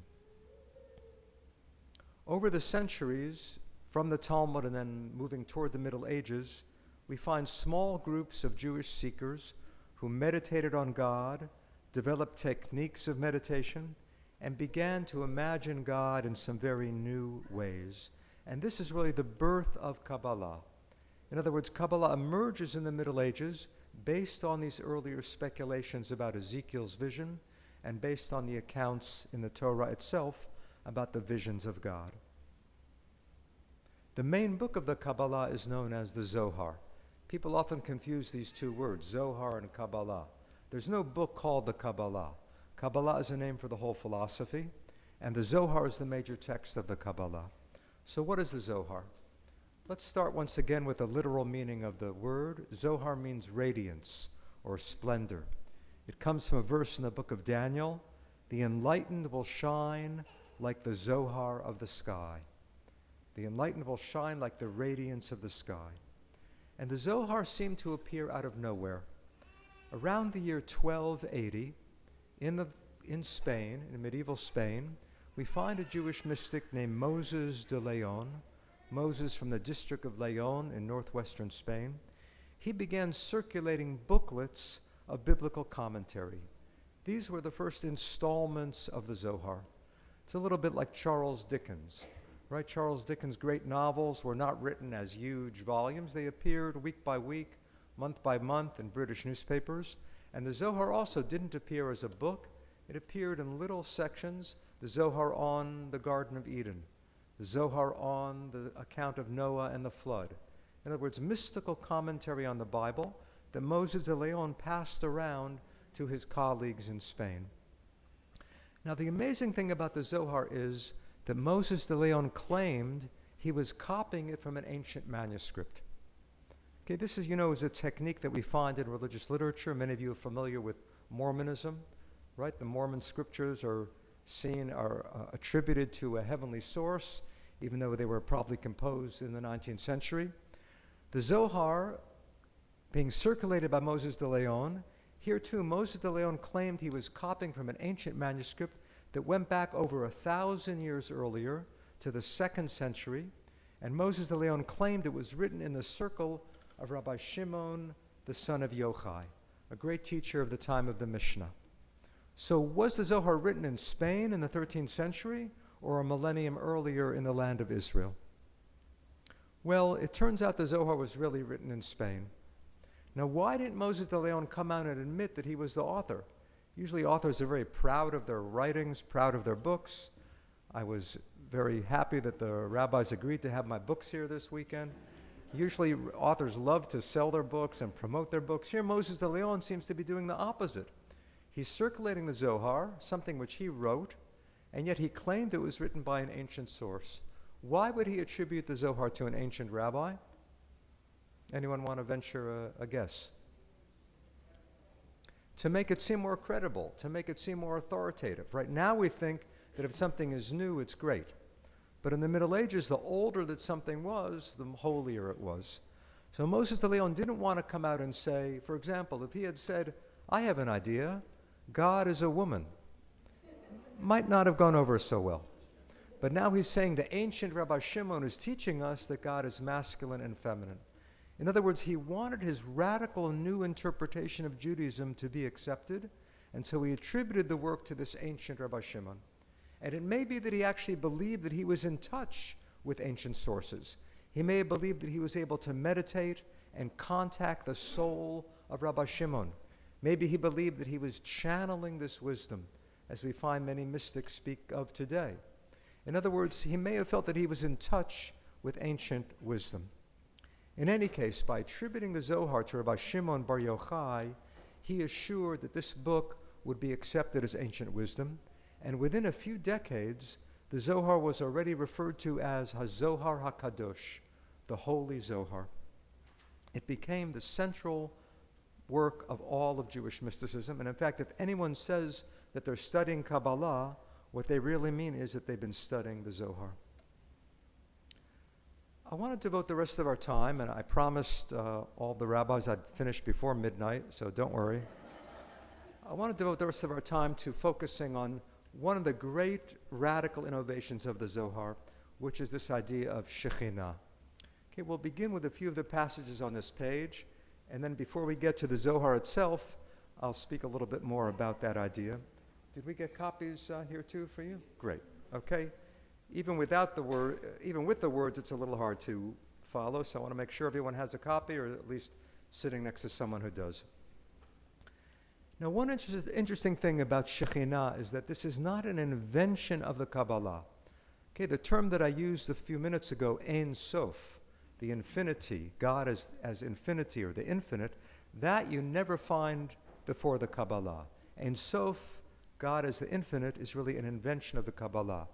Over the centuries, from the Talmud and then moving toward the Middle Ages, we find small groups of Jewish seekers who meditated on God, developed techniques of meditation, and began to imagine God in some very new ways. And this is really the birth of Kabbalah. In other words, Kabbalah emerges in the Middle Ages based on these earlier speculations about Ezekiel's vision and based on the accounts in the Torah itself about the visions of God. The main book of the Kabbalah is known as the Zohar. People often confuse these two words, Zohar and Kabbalah. There's no book called the Kabbalah. Kabbalah is a name for the whole philosophy, and the Zohar is the major text of the Kabbalah. So what is the Zohar? Let's start once again with the literal meaning of the word. Zohar means radiance or splendor. It comes from a verse in the book of Daniel. The enlightened will shine like the Zohar of the sky. The enlightened will shine like the radiance of the sky. And the Zohar seemed to appear out of nowhere. Around the year 1280, in Spain, in medieval Spain, we find a Jewish mystic named Moses de Leon, Moses from the district of Leon in northwestern Spain. He began circulating booklets of biblical commentary. These were the first installments of the Zohar. It's a little bit like Charles Dickens, right? Charles Dickens' great novels were not written as huge volumes. They appeared week by week, month by month in British newspapers. And the Zohar also didn't appear as a book. It appeared in little sections. The Zohar on the Garden of Eden, the Zohar on the account of Noah and the flood. In other words, mystical commentary on the Bible that Moses de Leon passed around to his colleagues in Spain. Now, the amazing thing about the Zohar is that Moses de Leon claimed he was copying it from an ancient manuscript. Okay, this is, is a technique that we find in religious literature. Many of you are familiar with Mormonism, right? The Mormon scriptures are attributed to a heavenly source, even though they were probably composed in the 19th century. The Zohar, being circulated by Moses de Leon, here too, Moses de Leon claimed he was copying from an ancient manuscript that went back over 1,000 years earlier to the 2nd century, and Moses de Leon claimed it was written in the circle of Rabbi Shimon, the son of Yochai, a great teacher of the time of the Mishnah. So was the Zohar written in Spain in the 13th century or a millennium earlier in the land of Israel? Well, it turns out the Zohar was really written in Spain. Now, why didn't Moses de Leon come out and admit that he was the author? Usually authors are very proud of their writings, proud of their books. I was very happy that the rabbis agreed to have my books here this weekend. Usually authors love to sell their books and promote their books. Here Moses de Leon seems to be doing the opposite. He's circulating the Zohar, something which he wrote, and yet he claimed it was written by an ancient source. Why would he attribute the Zohar to an ancient rabbi? Anyone want to venture a guess? To make it seem more credible, to make it seem more authoritative. Right now we think that if something is new, it's great. But in the Middle Ages, the older that something was, the holier it was. So Moses de Leon didn't want to come out and say, for example, if he had said, I have an idea, God is a woman, might not have gone over so well. But now he's saying the ancient Rabbi Shimon is teaching us that God is masculine and feminine. In other words, he wanted his radical new interpretation of Judaism to be accepted, and so he attributed the work to this ancient Rabbi Shimon. And it may be that he actually believed that he was in touch with ancient sources. He may have believed that he was able to meditate and contact the soul of Rabbi Shimon. Maybe he believed that he was channeling this wisdom, as we find many mystics speak of today. In other words, he may have felt that he was in touch with ancient wisdom. In any case, by attributing the Zohar to Rabbi Shimon Bar Yochai, he assured that this book would be accepted as ancient wisdom, and within a few decades, the Zohar was already referred to as HaZohar HaKadosh, the Holy Zohar. It became the central work of all of Jewish mysticism, and in fact, if anyone says that they're studying Kabbalah, what they really mean is that they've been studying the Zohar. I want to devote the rest of our time, and I promised all the rabbis I'd finish before midnight, so don't worry. I want to devote the rest of our time to focusing on one of the great radical innovations of the Zohar, which is this idea of Shekhinah. Okay, we'll begin with a few of the passages on this page, and then before we get to the Zohar itself, I'll speak a little bit more about that idea. Did we get copies here too for you? Great. Okay. Even with the words, it's a little hard to follow, so I want to make sure everyone has a copy, or at least sitting next to someone who does. Now, one interesting thing about Shekhinah is that this is not an invention of the Kabbalah. Okay, the term that I used a few minutes ago, Ein Sof, the infinity, God as infinity or the infinite, that you never find before the Kabbalah. Ein Sof, God as the infinite, is really an invention of the Kabbalah.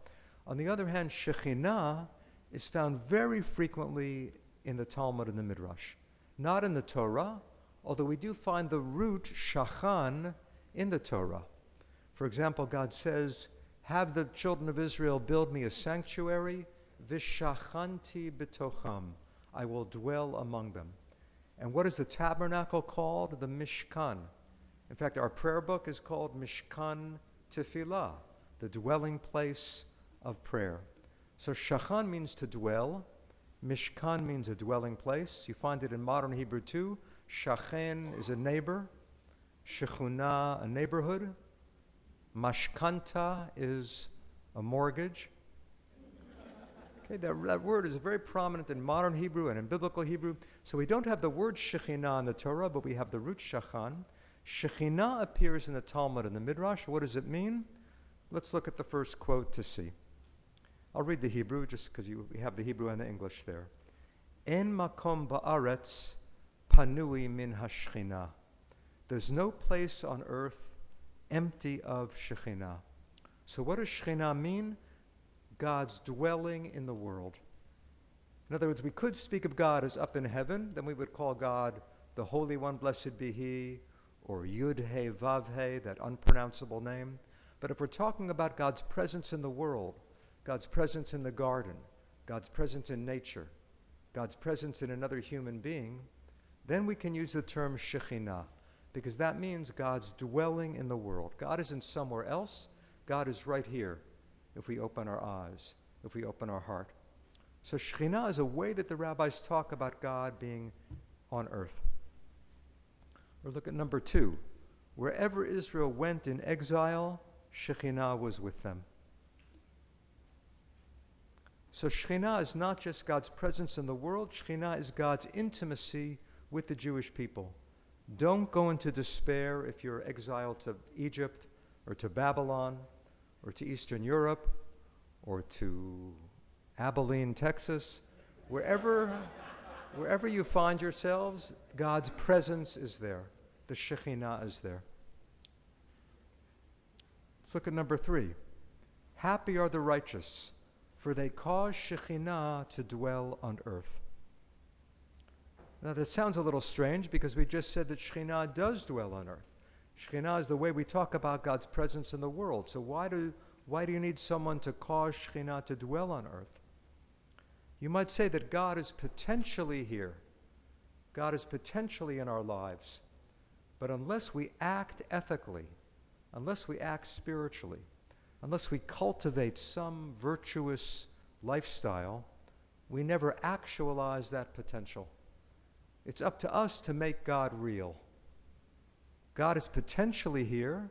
On the other hand, Shekhinah is found very frequently in the Talmud and the Midrash. Not in the Torah, although we do find the root shachan in the Torah. For example, God says, have the children of Israel build me a sanctuary, vishachanti betocham, I will dwell among them. And what is the tabernacle called? The Mishkan. In fact, our prayer book is called Mishkan Tefillah, the dwelling place of prayer. So shachan means to dwell. Mishkan means a dwelling place. You find it in modern Hebrew too. Shachen is a neighbor. Shechunah, a neighborhood. Mashkanta is a mortgage. Okay, that word is very prominent in modern Hebrew and in biblical Hebrew. So we don't have the word Shekhinah in the Torah, but we have the root Shachan. Shekhinah appears in the Talmud and the Midrash. What does it mean? Let's look at the first quote to see. I'll read the Hebrew just because we have the Hebrew and the English there. En makom ba'aretz panui min hashchina. There's no place on earth empty of Shekhinah. So what does Shekhinah mean? God's dwelling in the world. In other words, we could speak of God as up in heaven, then we would call God the Holy One, blessed be He, or Yud He Vav He, that unpronounceable name. But if we're talking about God's presence in the world, God's presence in the garden, God's presence in nature, God's presence in another human being, then we can use the term Shekhinah, because that means God's dwelling in the world. God isn't somewhere else. God is right here if we open our eyes, if we open our heart. So Shekhinah is a way that the rabbis talk about God being on earth. Or look at number 2. Wherever Israel went in exile, Shekhinah was with them. So Shekhinah is not just God's presence in the world. Shekhinah is God's intimacy with the Jewish people. Don't go into despair if you're exiled to Egypt or to Babylon or to Eastern Europe or to Abilene, Texas. Wherever you find yourselves, God's presence is there. The Shekhinah is there. Let's look at number 3. Happy are the righteous, for they cause Shekhinah to dwell on earth. Now that sounds a little strange because we just said that Shekhinah does dwell on earth. Shekhinah is the way we talk about God's presence in the world. So why do you need someone to cause Shekhinah to dwell on earth? You might say that God is potentially here. God is potentially in our lives. But unless we act ethically, unless we act spiritually, unless we cultivate some virtuous lifestyle, we never actualize that potential. It's up to us to make God real. God is potentially here,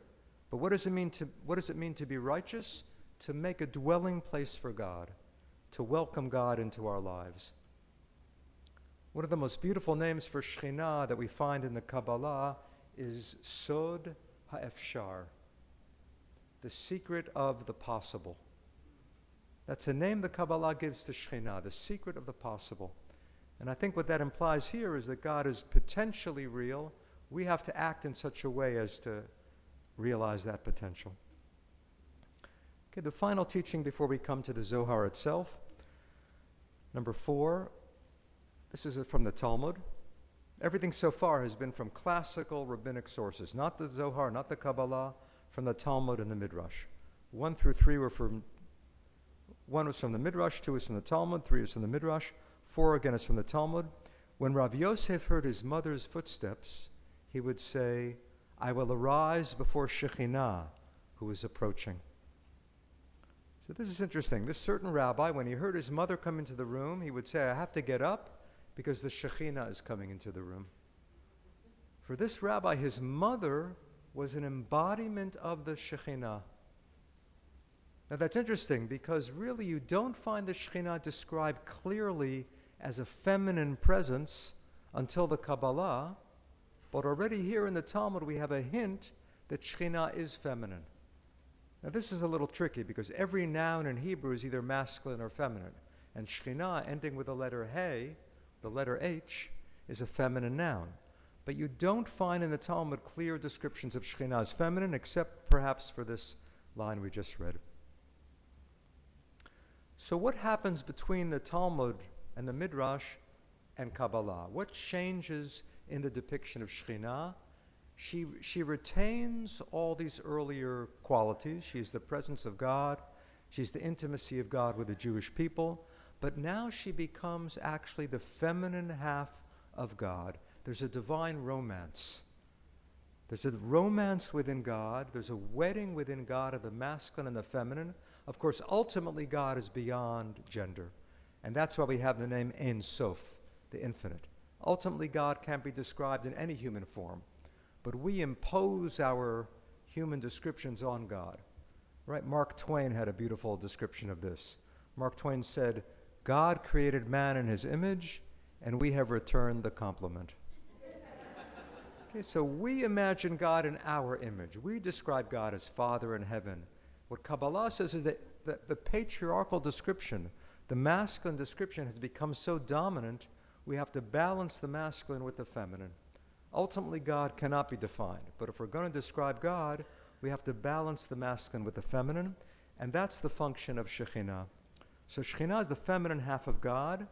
but what does it mean to be righteous? To make a dwelling place for God, to welcome God into our lives. One of the most beautiful names for Shekhinah that we find in the Kabbalah is Sod HaEfshar, the secret of the possible. That's a name the Kabbalah gives to Shekhinah, the secret of the possible. And I think what that implies here is that God is potentially real. We have to act in such a way as to realize that potential. Okay, the final teaching before we come to the Zohar itself. Number 4, this is from the Talmud. Everything so far has been from classical rabbinic sources, not the Zohar, not the Kabbalah, from the Talmud and the Midrash. 1 through 3 were from, 1 was from the Midrash, 2 was from the Talmud, 3 is from the Midrash, 4 again is from the Talmud. When Rav Yosef heard his mother's footsteps, he would say, I will arise before Shekhinah, who is approaching. So this is interesting. This certain rabbi, when he heard his mother come into the room, he would say, I have to get up because the Shekhinah is coming into the room. For this rabbi, his mother was an embodiment of the Shekhinah. Now that's interesting because really you don't find the Shekhinah described clearly as a feminine presence until the Kabbalah, but already here in the Talmud we have a hint that Shekhinah is feminine. Now this is a little tricky because every noun in Hebrew is either masculine or feminine, and Shekhinah ending with the letter He, the letter H, is a feminine noun. But you don't find in the Talmud clear descriptions of Shekhinah as feminine, except perhaps for this line we just read. So what happens between the Talmud and the Midrash and Kabbalah? What changes in the depiction of Shekhinah? She retains all these earlier qualities. She's the presence of God. She's the intimacy of God with the Jewish people. But now she becomes actually the feminine half of God. There's a divine romance. There's a romance within God. There's a wedding within God of the masculine and the feminine. Of course, ultimately, God is beyond gender. And that's why we have the name Ein Sof, the infinite. Ultimately, God can't be described in any human form. But we impose our human descriptions on God. Right? Mark Twain had a beautiful description of this. Mark Twain said, God created man in his image, and we have returned the compliment. Okay, so we imagine God in our image. We describe God as Father in heaven. What Kabbalah says is that the patriarchal description, the masculine description, has become so dominant, we have to balance the masculine with the feminine. Ultimately, God cannot be defined. But if we're going to describe God, we have to balance the masculine with the feminine, and that's the function of Shekhinah. So Shekhinah is the feminine half of God.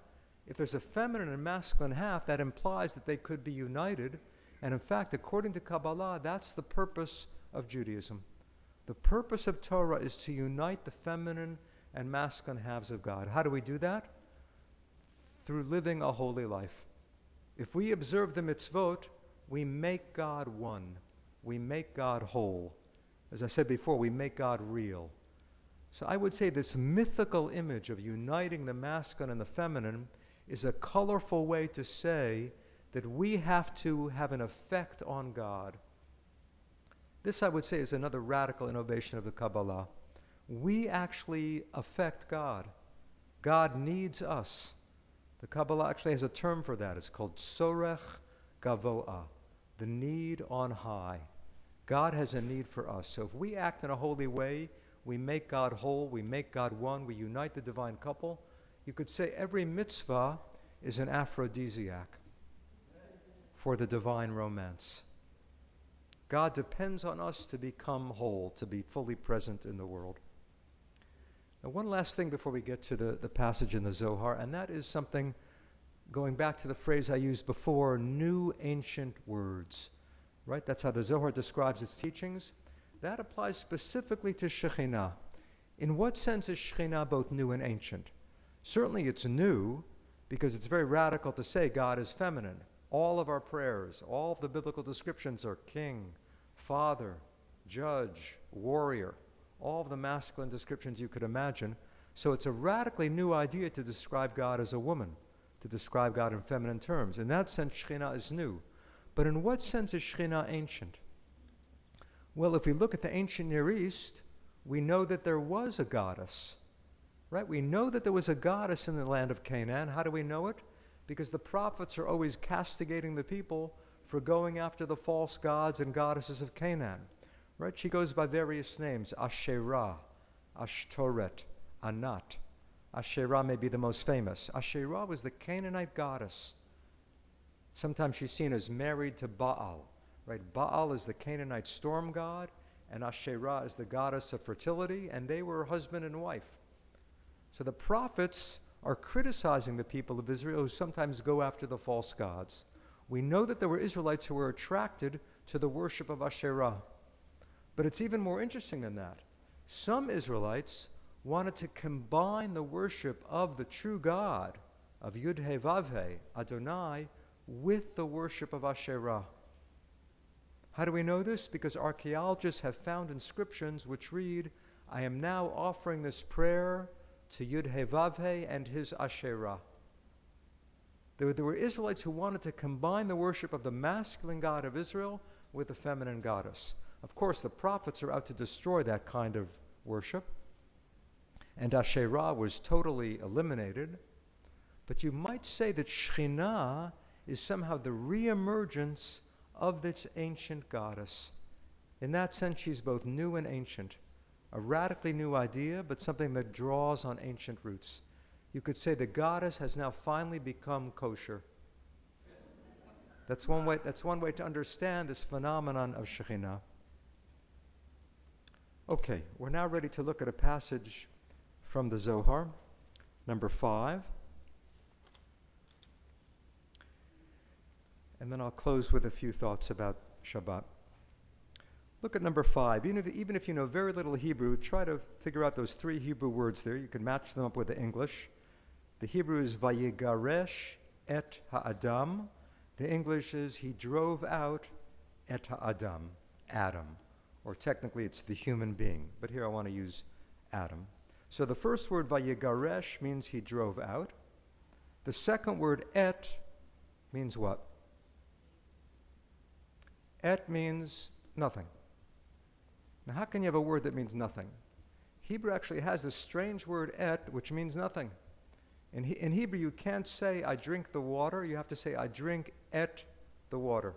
If there's a feminine and masculine half, that implies that they could be united. And in fact, according to Kabbalah, that's the purpose of Judaism. The purpose of Torah is to unite the feminine and masculine halves of God. How do we do that? Through living a holy life. If we observe the mitzvot, we make God one. We make God whole. As I said before, we make God real. So I would say this mythical image of uniting the masculine and the feminine is a colorful way to say that we have to have an effect on God. This, I would say, is another radical innovation of the Kabbalah. We actually affect God. God needs us. The Kabbalah actually has a term for that. It's called Tzorech Gavoa, the need on high. God has a need for us. So if we act in a holy way, we make God whole, we make God one, we unite the divine couple. You could say every mitzvah is an aphrodisiac for the divine romance. God depends on us to become whole, to be fully present in the world. Now, one last thing before we get to the passage in the Zohar, and that is something going back to the phrase I used before, new ancient words. Right? That's how the Zohar describes its teachings. That applies specifically to Shekhinah. In what sense is Shekhinah both new and ancient? Certainly it's new because it's very radical to say God is feminine. All of our prayers, all of the biblical descriptions are king, father, judge, warrior, all of the masculine descriptions you could imagine. So it's a radically new idea to describe God as a woman, to describe God in feminine terms. In that sense, Shekhinah is new. But in what sense is Shekhinah ancient? Well, if we look at the ancient Near East, we know that there was a goddess, right? We know that there was a goddess in the land of Canaan. How do we know it? because the prophets are always castigating the people for going after the false gods and goddesses of Canaan. Right? She goes by various names: Asherah, Ashtoret, Anat. Asherah may be the most famous. Asherah was the Canaanite goddess. Sometimes she's seen as married to Baal. Right? Baal is the Canaanite storm god, and Asherah is the goddess of fertility, and they were husband and wife. So the prophets are criticizing the people of Israel who sometimes go after the false gods. We know that there were Israelites who were attracted to the worship of Asherah. But it's even more interesting than that. Some Israelites wanted to combine the worship of the true God, of Yud-Heh-Vav-Heh, Adonai, with the worship of Asherah. How do we know this? Because archaeologists have found inscriptions which read, "I am now offering this prayer to Yud-Heh-Vav-Heh and his Asherah." There were Israelites who wanted to combine the worship of the masculine God of Israel with the feminine goddess. Of course, the prophets are out to destroy that kind of worship, and Asherah was totally eliminated. But you might say that Shekhinah is somehow the reemergence of this ancient goddess. In that sense, she's both new and ancient. A radically new idea, but something that draws on ancient roots. You could say the goddess has now finally become kosher. That's one way to understand this phenomenon of Shekhinah. Okay, we're now ready to look at a passage from the Zohar, number 5. And then I'll close with a few thoughts about Shabbat. Look at number 5. Even if you know very little Hebrew, try to figure out those 3 Hebrew words there. You can match them up with the English. The Hebrew is Vayigaresh et ha'adam. The English is he drove out et ha'adam, Adam. Or technically it's the human being, but here I want to use Adam. So the first word, Vayigaresh, means he drove out. The second word, et, means what? Et means nothing. Now how can you have a word that means nothing? Hebrew actually has this strange word, et, which means nothing. In Hebrew, you can't say, I drink the water. You have to say, I drink et the water.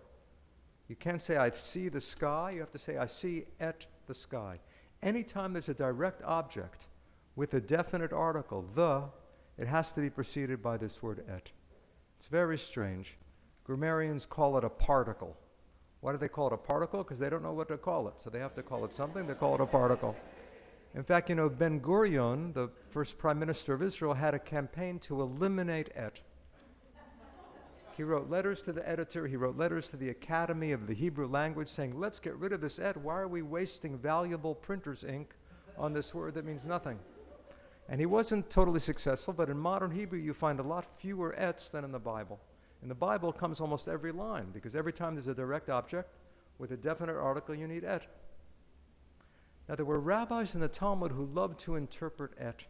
You can't say, I see the sky. You have to say, I see et the sky. Anytime there's a direct object with a definite article, the, it has to be preceded by this word et. It's very strange. Grammarians call it a particle. Why do they call it a particle? Because they don't know what to call it. So they have to call it something. They call it a particle. In fact, you know, Ben Gurion, the first prime minister of Israel, had a campaign to eliminate et. He wrote letters to the editor. He wrote letters to the Academy of the Hebrew language saying, let's get rid of this et. Why are we wasting valuable printer's ink on this word that means nothing? And he wasn't totally successful, but in modern Hebrew, you find a lot fewer ets than in the Bible. In the Bible comes almost every line, because every time there's a direct object with a definite article, you need et. Now, there were rabbis in the Talmud who loved to interpret et.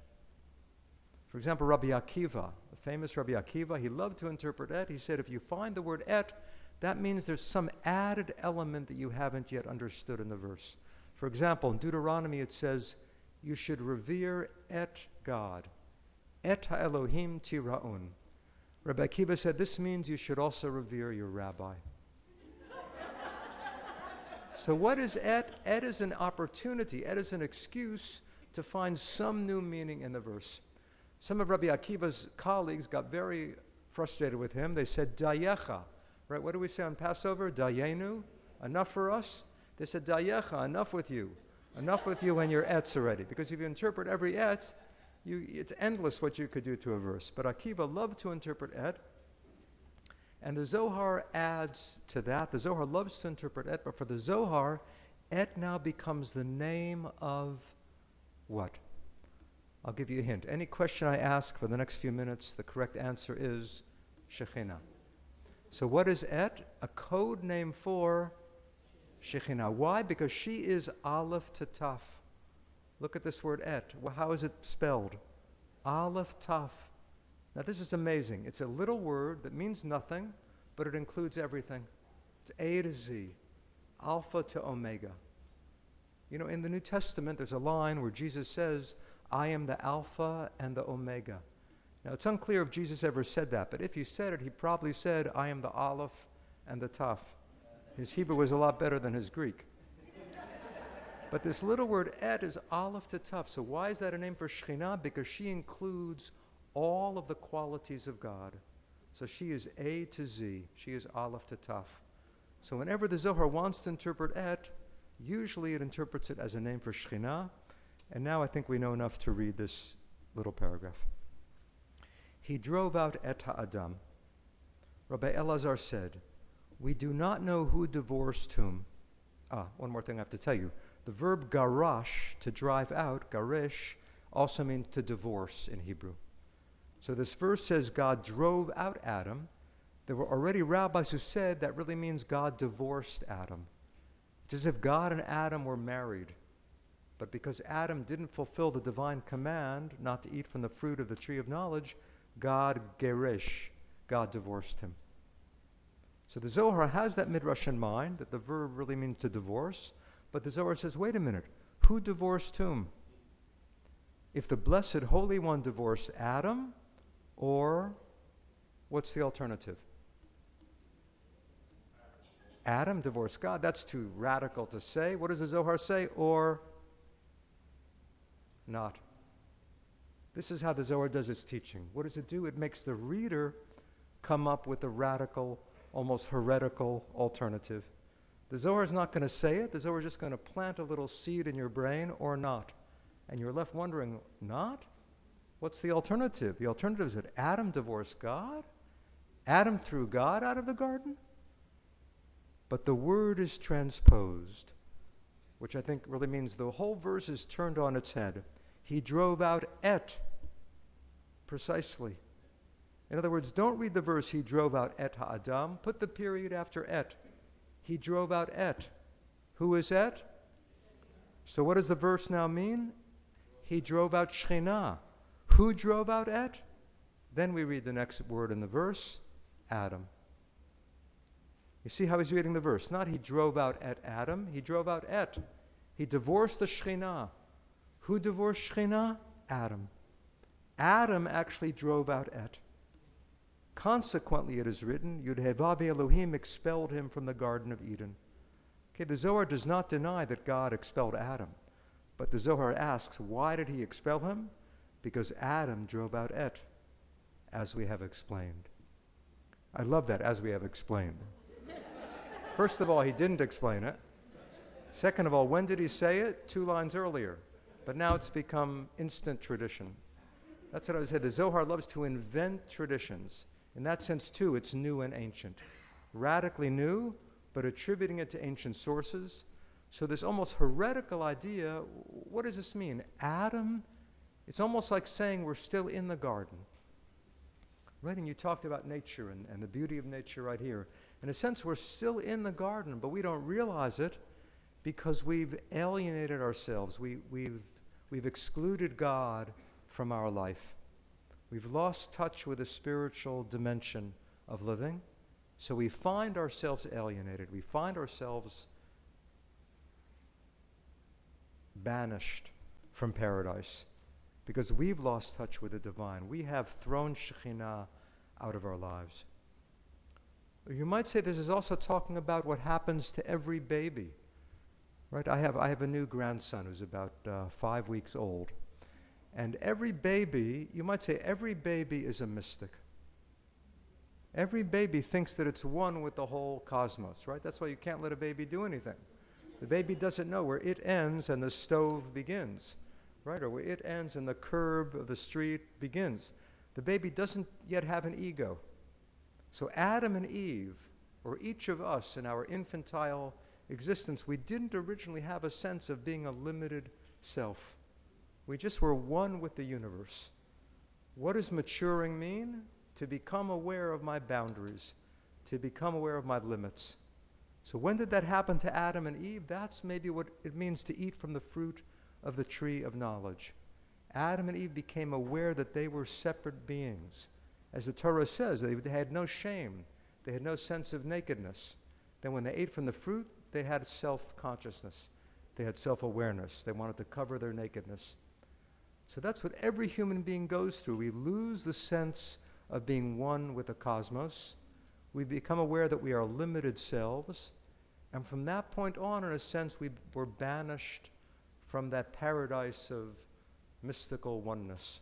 For example, Rabbi Akiva, the famous Rabbi Akiva, he loved to interpret et. He said, if you find the word et, that means there's some added element that you haven't yet understood in the verse. For example, in Deuteronomy it says, you should revere et God. Et ha-Elohim tira'un. Rabbi Akiva said, this means you should also revere your rabbi. So what is et? Et is an opportunity. Et is an excuse to find some new meaning in the verse. Some of Rabbi Akiva's colleagues got very frustrated with him. They said, dayecha. Right, what do we say on Passover? Dayenu? Enough for us? They said, dayecha, enough with you. Enough with you and your et's already. Because if you interpret every et, it's endless what you could do to a verse. But Akiva loved to interpret et. And the Zohar adds to that. The Zohar loves to interpret et, but for the Zohar, et now becomes the name of what? I'll give you a hint. Any question I ask for the next few minutes, the correct answer is Shekhinah. So what is et? A code name for Shekhinah. Why? Because she is Aleph to Taf. Look at this word et. Well, how is it spelled? Aleph Taf. Now this is amazing. It's a little word that means nothing, but it includes everything. It's A to Z, Alpha to Omega. You know, in the New Testament, there's a line where Jesus says, I am the Alpha and the Omega. Now, it's unclear if Jesus ever said that, but if he said it, he probably said, I am the Aleph and the Taf. His Hebrew was a lot better than his Greek. But this little word et is Aleph to Taf. So why is that a name for Shekhinah? Because she includes all of the qualities of God. So she is A to Z. She is Aleph to Taf. So whenever the Zohar wants to interpret et, usually it interprets it as a name for Shekhinah. And now I think we know enough to read this little paragraph. He drove out et ha'adam. Rabbi Elazar said, we do not know who divorced whom. One more thing I have to tell you. The verb garash, to drive out, garish, also means to divorce in Hebrew. So this verse says God drove out Adam. There were already rabbis who said that really means God divorced Adam. It's as if God and Adam were married. But because Adam didn't fulfill the divine command not to eat from the fruit of the tree of knowledge, God gerish, God divorced him. So the Zohar has that midrash in mind, that the verb really means to divorce, but the Zohar says, wait a minute, who divorced whom? If the Blessed Holy One divorced Adam, or what's the alternative? Adam divorced God. That's too radical to say. What does the Zohar say? Or not. This is how the Zohar does its teaching. What does it do? It makes the reader come up with a radical, almost heretical alternative. The Zohar is not going to say it. The Zohar is just going to plant a little seed in your brain, or not. And you're left wondering, not? What's the alternative? The alternative is that Adam divorced God? Adam threw God out of the garden? But the word is transposed, which I think really means the whole verse is turned on its head. He drove out et, precisely. In other words, don't read the verse, he drove out et ha'adam. Put the period after et. He drove out et. Who is et? So what does the verse now mean? He drove out Shekhinah. Who drove out et? Then we read the next word in the verse, Adam. You see how he's reading the verse? Not he drove out et Adam, he drove out et. He divorced the Shekhinah. Who divorced Shekhinah? Adam. Adam actually drove out et. Consequently, it is written, Yud-Heh-Vav Elohim expelled him from the Garden of Eden. Okay, the Zohar does not deny that God expelled Adam. But the Zohar asks, why did he expel him? Because Adam drove out et, as we have explained. I love that, as we have explained. First of all, he didn't explain it. Second of all, when did he say it? 2 lines earlier. But now it's become instant tradition. That's what I would say. The Zohar loves to invent traditions. In that sense, too, it's new and ancient. Radically new, but attributing it to ancient sources. So this almost heretical idea, what does this mean? Adam, it's almost like saying we're still in the garden. Right, and you talked about nature and the beauty of nature right here. In a sense, we're still in the garden, but we don't realize it because we've alienated ourselves. We've excluded God from our life. We've lost touch with the spiritual dimension of living, so we find ourselves alienated. We find ourselves banished from paradise because we've lost touch with the divine. We have thrown Shekhinah out of our lives. You might say this is also talking about what happens to every baby. Right? I have a new grandson who's about 5 weeks old. And every baby, you might say every baby is a mystic. Every baby thinks that it's one with the whole cosmos, right? That's why you can't let a baby do anything. The baby doesn't know where it ends and the stove begins, right? Or where it ends and the curb of the street begins. The baby doesn't yet have an ego. So Adam and Eve, or each of us in our infantile existence, we didn't originally have a sense of being a limited self. We just were one with the universe. What does maturing mean? To become aware of my boundaries, to become aware of my limits. So when did that happen to Adam and Eve? That's maybe what it means to eat from the fruit of the tree of knowledge. Adam and Eve became aware that they were separate beings. As the Torah says, they had no shame. They had no sense of nakedness. Then when they ate from the fruit, they had self-consciousness. They had self-awareness. They wanted to cover their nakedness. So that's what every human being goes through. We lose the sense of being one with the cosmos. We become aware that we are limited selves. And from that point on, in a sense, we were banished from that paradise of mystical oneness.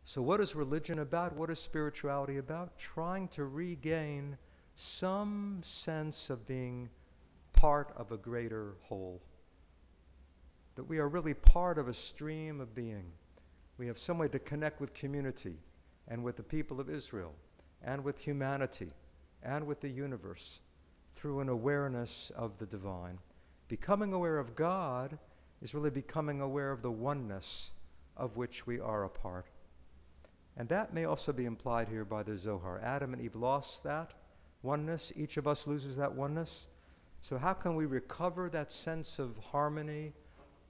So what is religion about? What is spirituality about? Trying to regain some sense of being part of a greater whole. That we are really part of a stream of being. We have some way to connect with community and with the people of Israel and with humanity and with the universe through an awareness of the divine. Becoming aware of God is really becoming aware of the oneness of which we are a part. And that may also be implied here by the Zohar. Adam and Eve lost that oneness. Each of us loses that oneness. So how can we recover that sense of harmony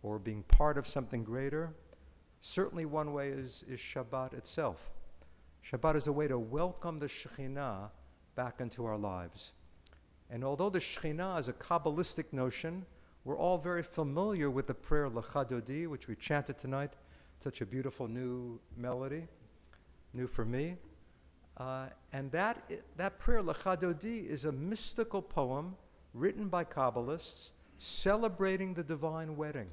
or being part of something greater? Certainly one way is Shabbat itself. Shabbat is a way to welcome the Shekhinah back into our lives. And although the Shekhinah is a Kabbalistic notion, we're all very familiar with the prayer Lecha Dodi, which we chanted tonight. Such a beautiful new melody, new for me. And that prayer Lecha Dodi is a mystical poem written by Kabbalists celebrating the divine wedding.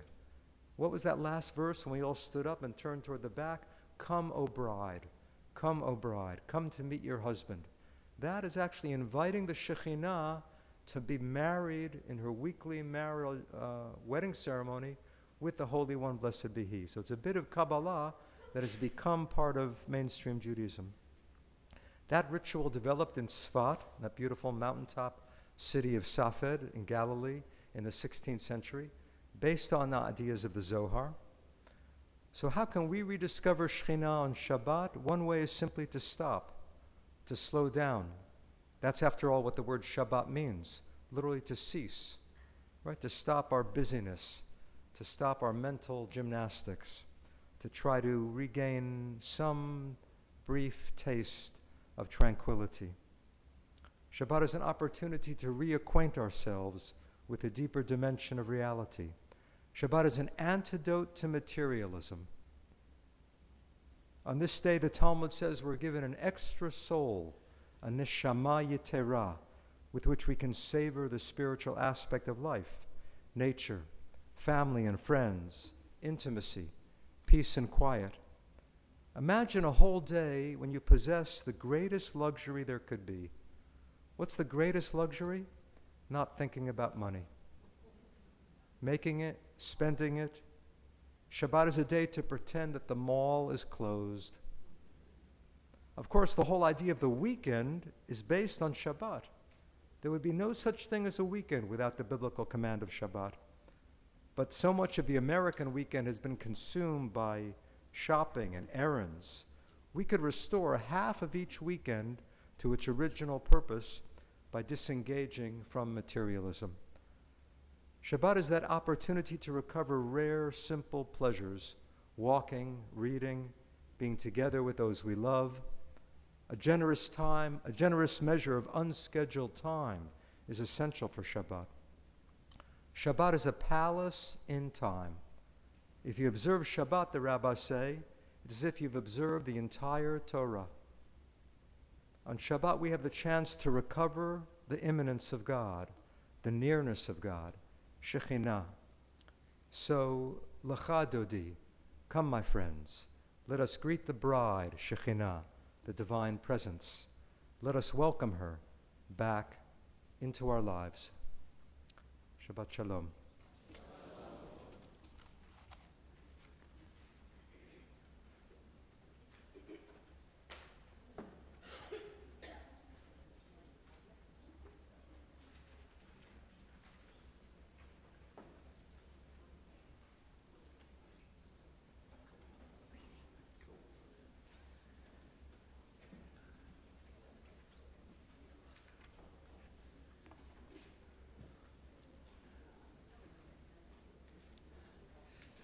What was that last verse when we all stood up and turned toward the back? Come, O bride. Come, O bride. Come to meet your husband. That is actually inviting the Shekhinah to be married in her weekly wedding ceremony with the Holy One, blessed be He. So it's a bit of Kabbalah that has become part of mainstream Judaism. That ritual developed in Tzfat, that beautiful mountaintop city of Safed in Galilee in the 16th century, based on the ideas of the Zohar. So how can we rediscover Shekhinah on Shabbat? One way is simply to stop, to slow down. That's, after all, what the word Shabbat means, literally to cease, right? To stop our busyness, to stop our mental gymnastics, to try to regain some brief taste of tranquility. Shabbat is an opportunity to reacquaint ourselves with a deeper dimension of reality. Shabbat is an antidote to materialism. On this day, the Talmud says we're given an extra soul, a neshama yetera, with which we can savor the spiritual aspect of life, nature, family and friends, intimacy, peace and quiet. Imagine a whole day when you possess the greatest luxury there could be. What's the greatest luxury? Not thinking about money. Making it, spending it. Shabbat is a day to pretend that the mall is closed. Of course, the whole idea of the weekend is based on Shabbat. There would be no such thing as a weekend without the biblical command of Shabbat. But so much of the American weekend has been consumed by shopping and errands. We could restore half of each weekend to its original purpose by disengaging from materialism. Shabbat is that opportunity to recover rare, simple pleasures, walking, reading, being together with those we love. A generous time, a generous measure of unscheduled time is essential for Shabbat. Shabbat is a palace in time. If you observe Shabbat, the rabbis say, it's as if you've observed the entire Torah. On Shabbat, we have the chance to recover the immanence of God, the nearness of God, Shekhinah. So, Lecha Dodi, come, my friends, let us greet the bride, Shekhinah, the divine presence. Let us welcome her back into our lives. Shabbat Shalom.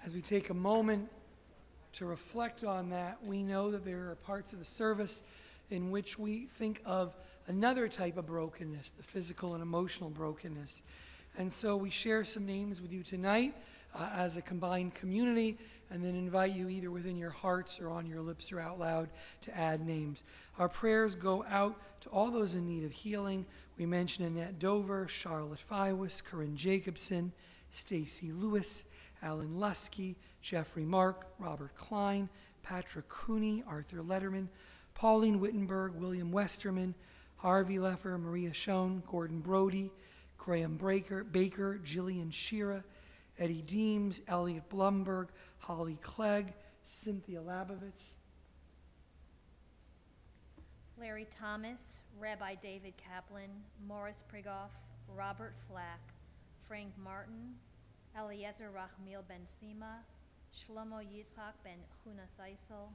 As we take a moment to reflect on that, we know that there are parts of the service in which we think of another type of brokenness, the physical and emotional brokenness. And so we share some names with you tonight as a combined community, and then invite you either within your hearts or on your lips or out loud to add names. Our prayers go out to all those in need of healing. We mention Annette Dover, Charlotte Fiwas, Corinne Jacobson, Stacy Lewis, Alan Lusky, Jeffrey Mark, Robert Klein, Patrick Cooney, Arthur Letterman, Pauline Wittenberg, William Westerman, Harvey Leffer, Maria Schoen, Gordon Brody, Graham Baker, Jillian Shearer, Eddie Deems, Elliot Blumberg, Holly Clegg, Cynthia Labovitz, Larry Thomas, Rabbi David Kaplan, Morris Prigoff, Robert Flack, Frank Martin, Eliezer Rachmiel Ben Sima, Shlomo Yitzhak Ben Chuna Seisel,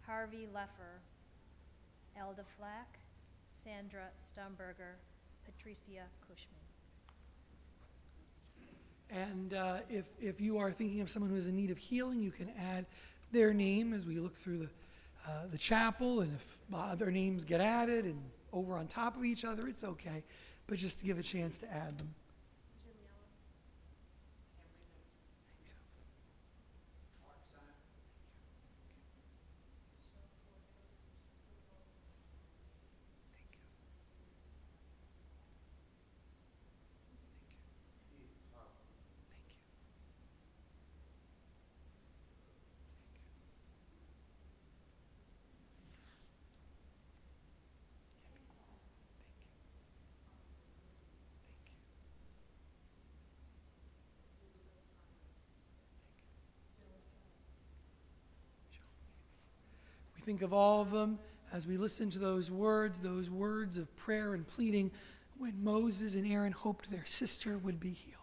Harvey Leffer, Elda Flack, Sandra Stumberger, Patricia Cushman. And if you are thinking of someone who is in need of healing, you can add their name as we look through the chapel, and if other names get added and over on top of each other, it's okay, but just to give a chance to add them. Think of all of them as we listen to those words of prayer and pleading when Moses and Aaron hoped their sister would be healed.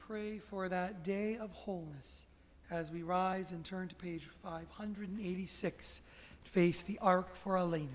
pray for that day of wholeness as we rise and turn to page 586, face the Ark for Aleinu.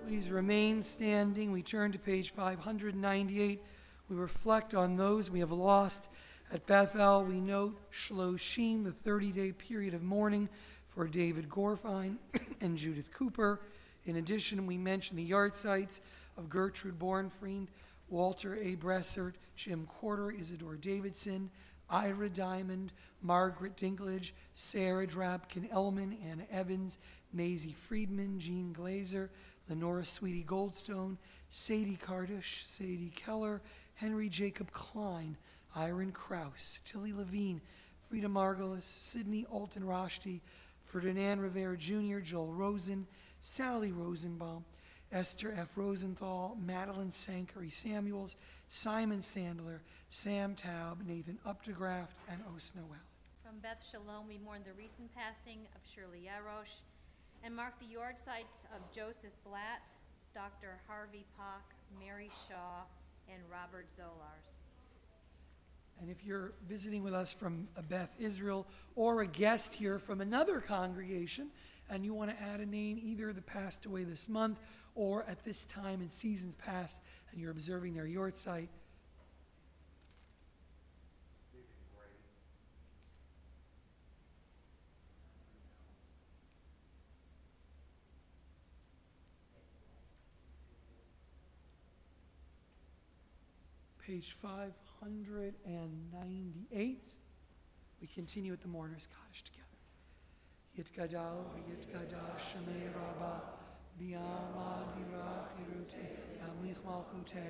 Please remain standing. We turn to page 598. We reflect on those we have lost at Beth-El. We note Shloshim, the 30-day period of mourning for David Gorfine and Judith Cooper. In addition, we mention the yard sites of Gertrude Bornfried, Walter A. Bressert, Jim Corder, Isidore Davidson, Ira Diamond, Margaret Dinklage, Sarah Drabkin-Ellman, Anna Evans, Maisie Friedman, Jean Glazer, Lenora Sweetie Goldstone, Sadie Kardish, Sadie Keller, Henry Jacob Klein, Iron Kraus, Tilly Levine, Frida Margolis, Sidney Alton Roshti, Ferdinand Rivera Jr., Joel Rosen, Sally Rosenbaum, Esther F. Rosenthal, Madeline Sankari Samuels, Simon Sandler, Sam Taub, Nathan Updegraft, and Os Noel. From Beth Shalom, we mourn the recent passing of Shirley Yarosh and mark the yard sites of Joseph Blatt, Dr. Harvey Pock, Mary Shaw, and Robert Zolars. And if you're visiting with us from Beth Israel or a guest here from another congregation and you want to add a name either that passed away this month or at this time in seasons past and you're observing their yard site, page 598. We continue with the Mourner's Cottage together. Yitgadal v'yitgadal shemei rabba b'yama divrach irute yamlich malchute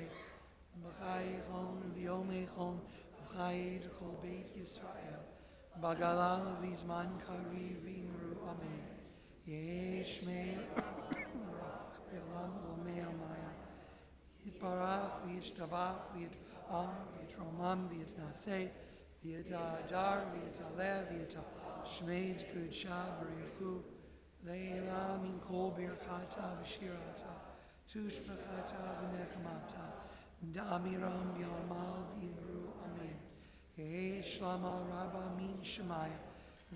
b'chayichon v'yomeichon v'chayid kol beit Yisrael b'galal v'zman kari v'imru amen yesh mei v'olam olmei almaya yitbarach v'yishtabach v'yitromam v'yitnaseh v'yitadar v'yitaleh v'yitashmeid kudsha b'richu leila min kol birchata v'shirata tushbachata v'nechmata da'amiram v'yamal v'imru amen yehi shlama rabba min shemaya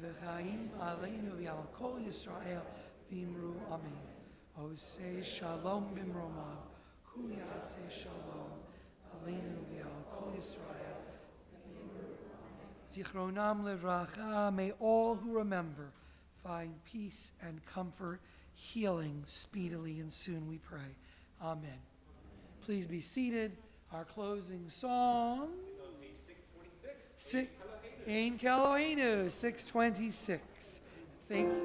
v'chaim aleinu v'yal kol Yisrael v'imru amen oseh shalom b'mromam hu yaseh shalom aleinu v'yal kol Yisrael. Zichronam levracha, may all who remember find peace and comfort, healing speedily and soon, we pray. Amen. Please be seated. Our closing song. It's on page 626. Ein Keloheinu, 626. Thank you.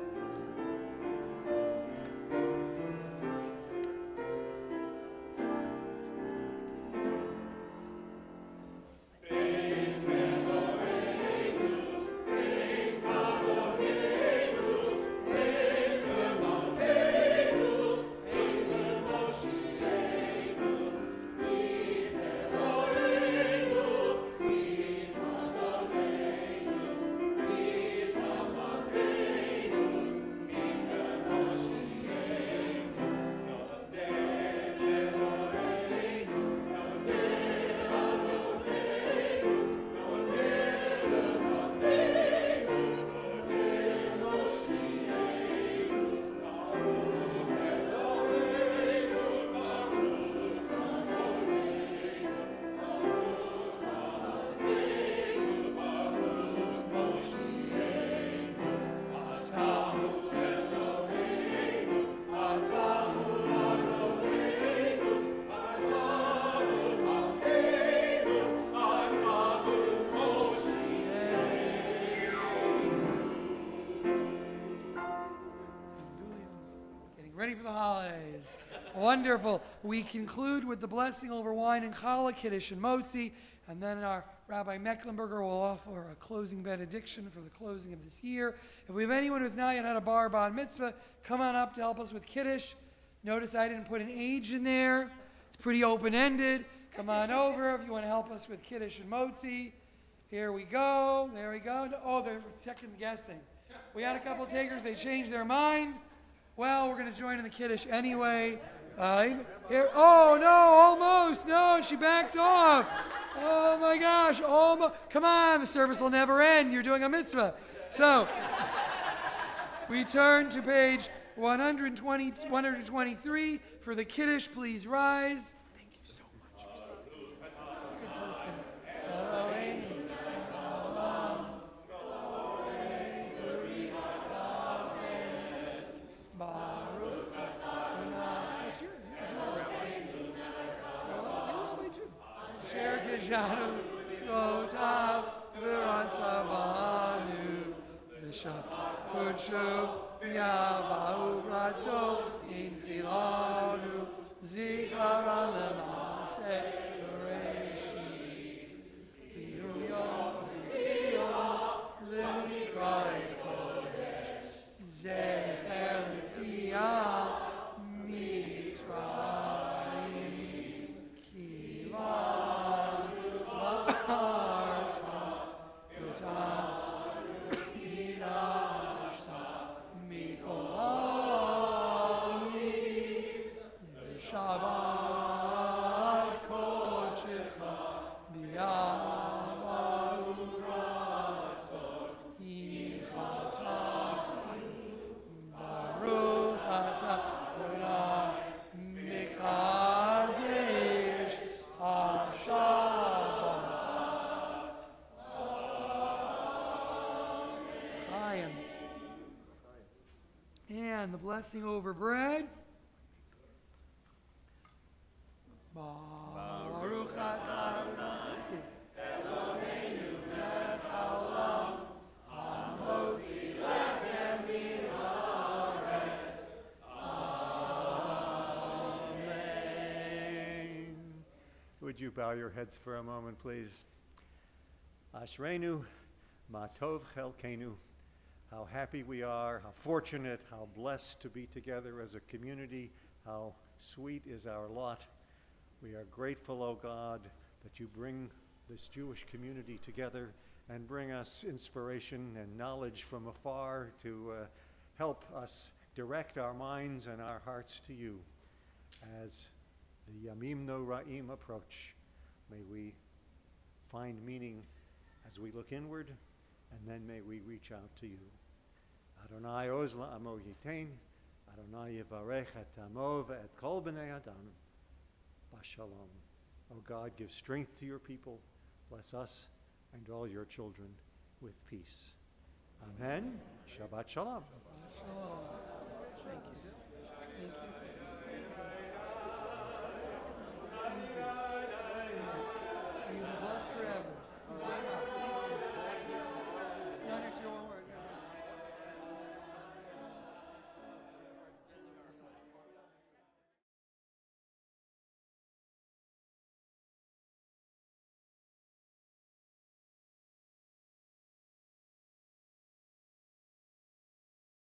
Ready for the holidays. Wonderful. We conclude with the blessing over wine and challah, kiddush and motzi, and then our Rabbi Mecklenburger will offer a closing benediction for the closing of this year. If we have anyone who's not yet had a bar mitzvah, come on up to help us with kiddush. Notice I didn't put an age in there. It's pretty open-ended. Come on over if you want to help us with kiddush and motzi. Here we go. There we go. Oh, they're second guessing. We had a couple takers. They changed their mind. Well, we're going to join in the kiddush anyway. Here, oh, no, almost. No, she backed off. Oh, my gosh. Almost. Come on, the service will never end. You're doing a mitzvah. So, we turn to page 123 for the kiddush. Please rise. Thank you so much. Good person. Shadu Tzvotav V'Ratzavanu V'Shakudshu V'Yavahu Ratzo In Chilanu Zikaran L'Maseh V'Reishit Kiyuyom L'Mikroi Kodesh Zecher L'Tziyah Mitzrayim Kivan and the blessing over bread. Baruch atah Adonai Eloheinu melech haolam hamotzi lechem mi'haaretz. Amen. Would you bow your heads for a moment, please? Ashreinu, ma tov chelkeinu. How happy we are, how fortunate, how blessed to be together as a community, how sweet is our lot. We are grateful, O God, that you bring this Jewish community together and bring us inspiration and knowledge from afar to help us direct our minds and our hearts to you. As the Yamim Noraim approach, may we find meaning as we look inward, and then may we reach out to you. Adonai oz la'amo yitain, Adonai yivarech et amo ve'et kol b'nei adam, b'shalom. O God, give strength to your people, bless us and all your children with peace. Amen. Shabbat shalom. Shalom. Thank you.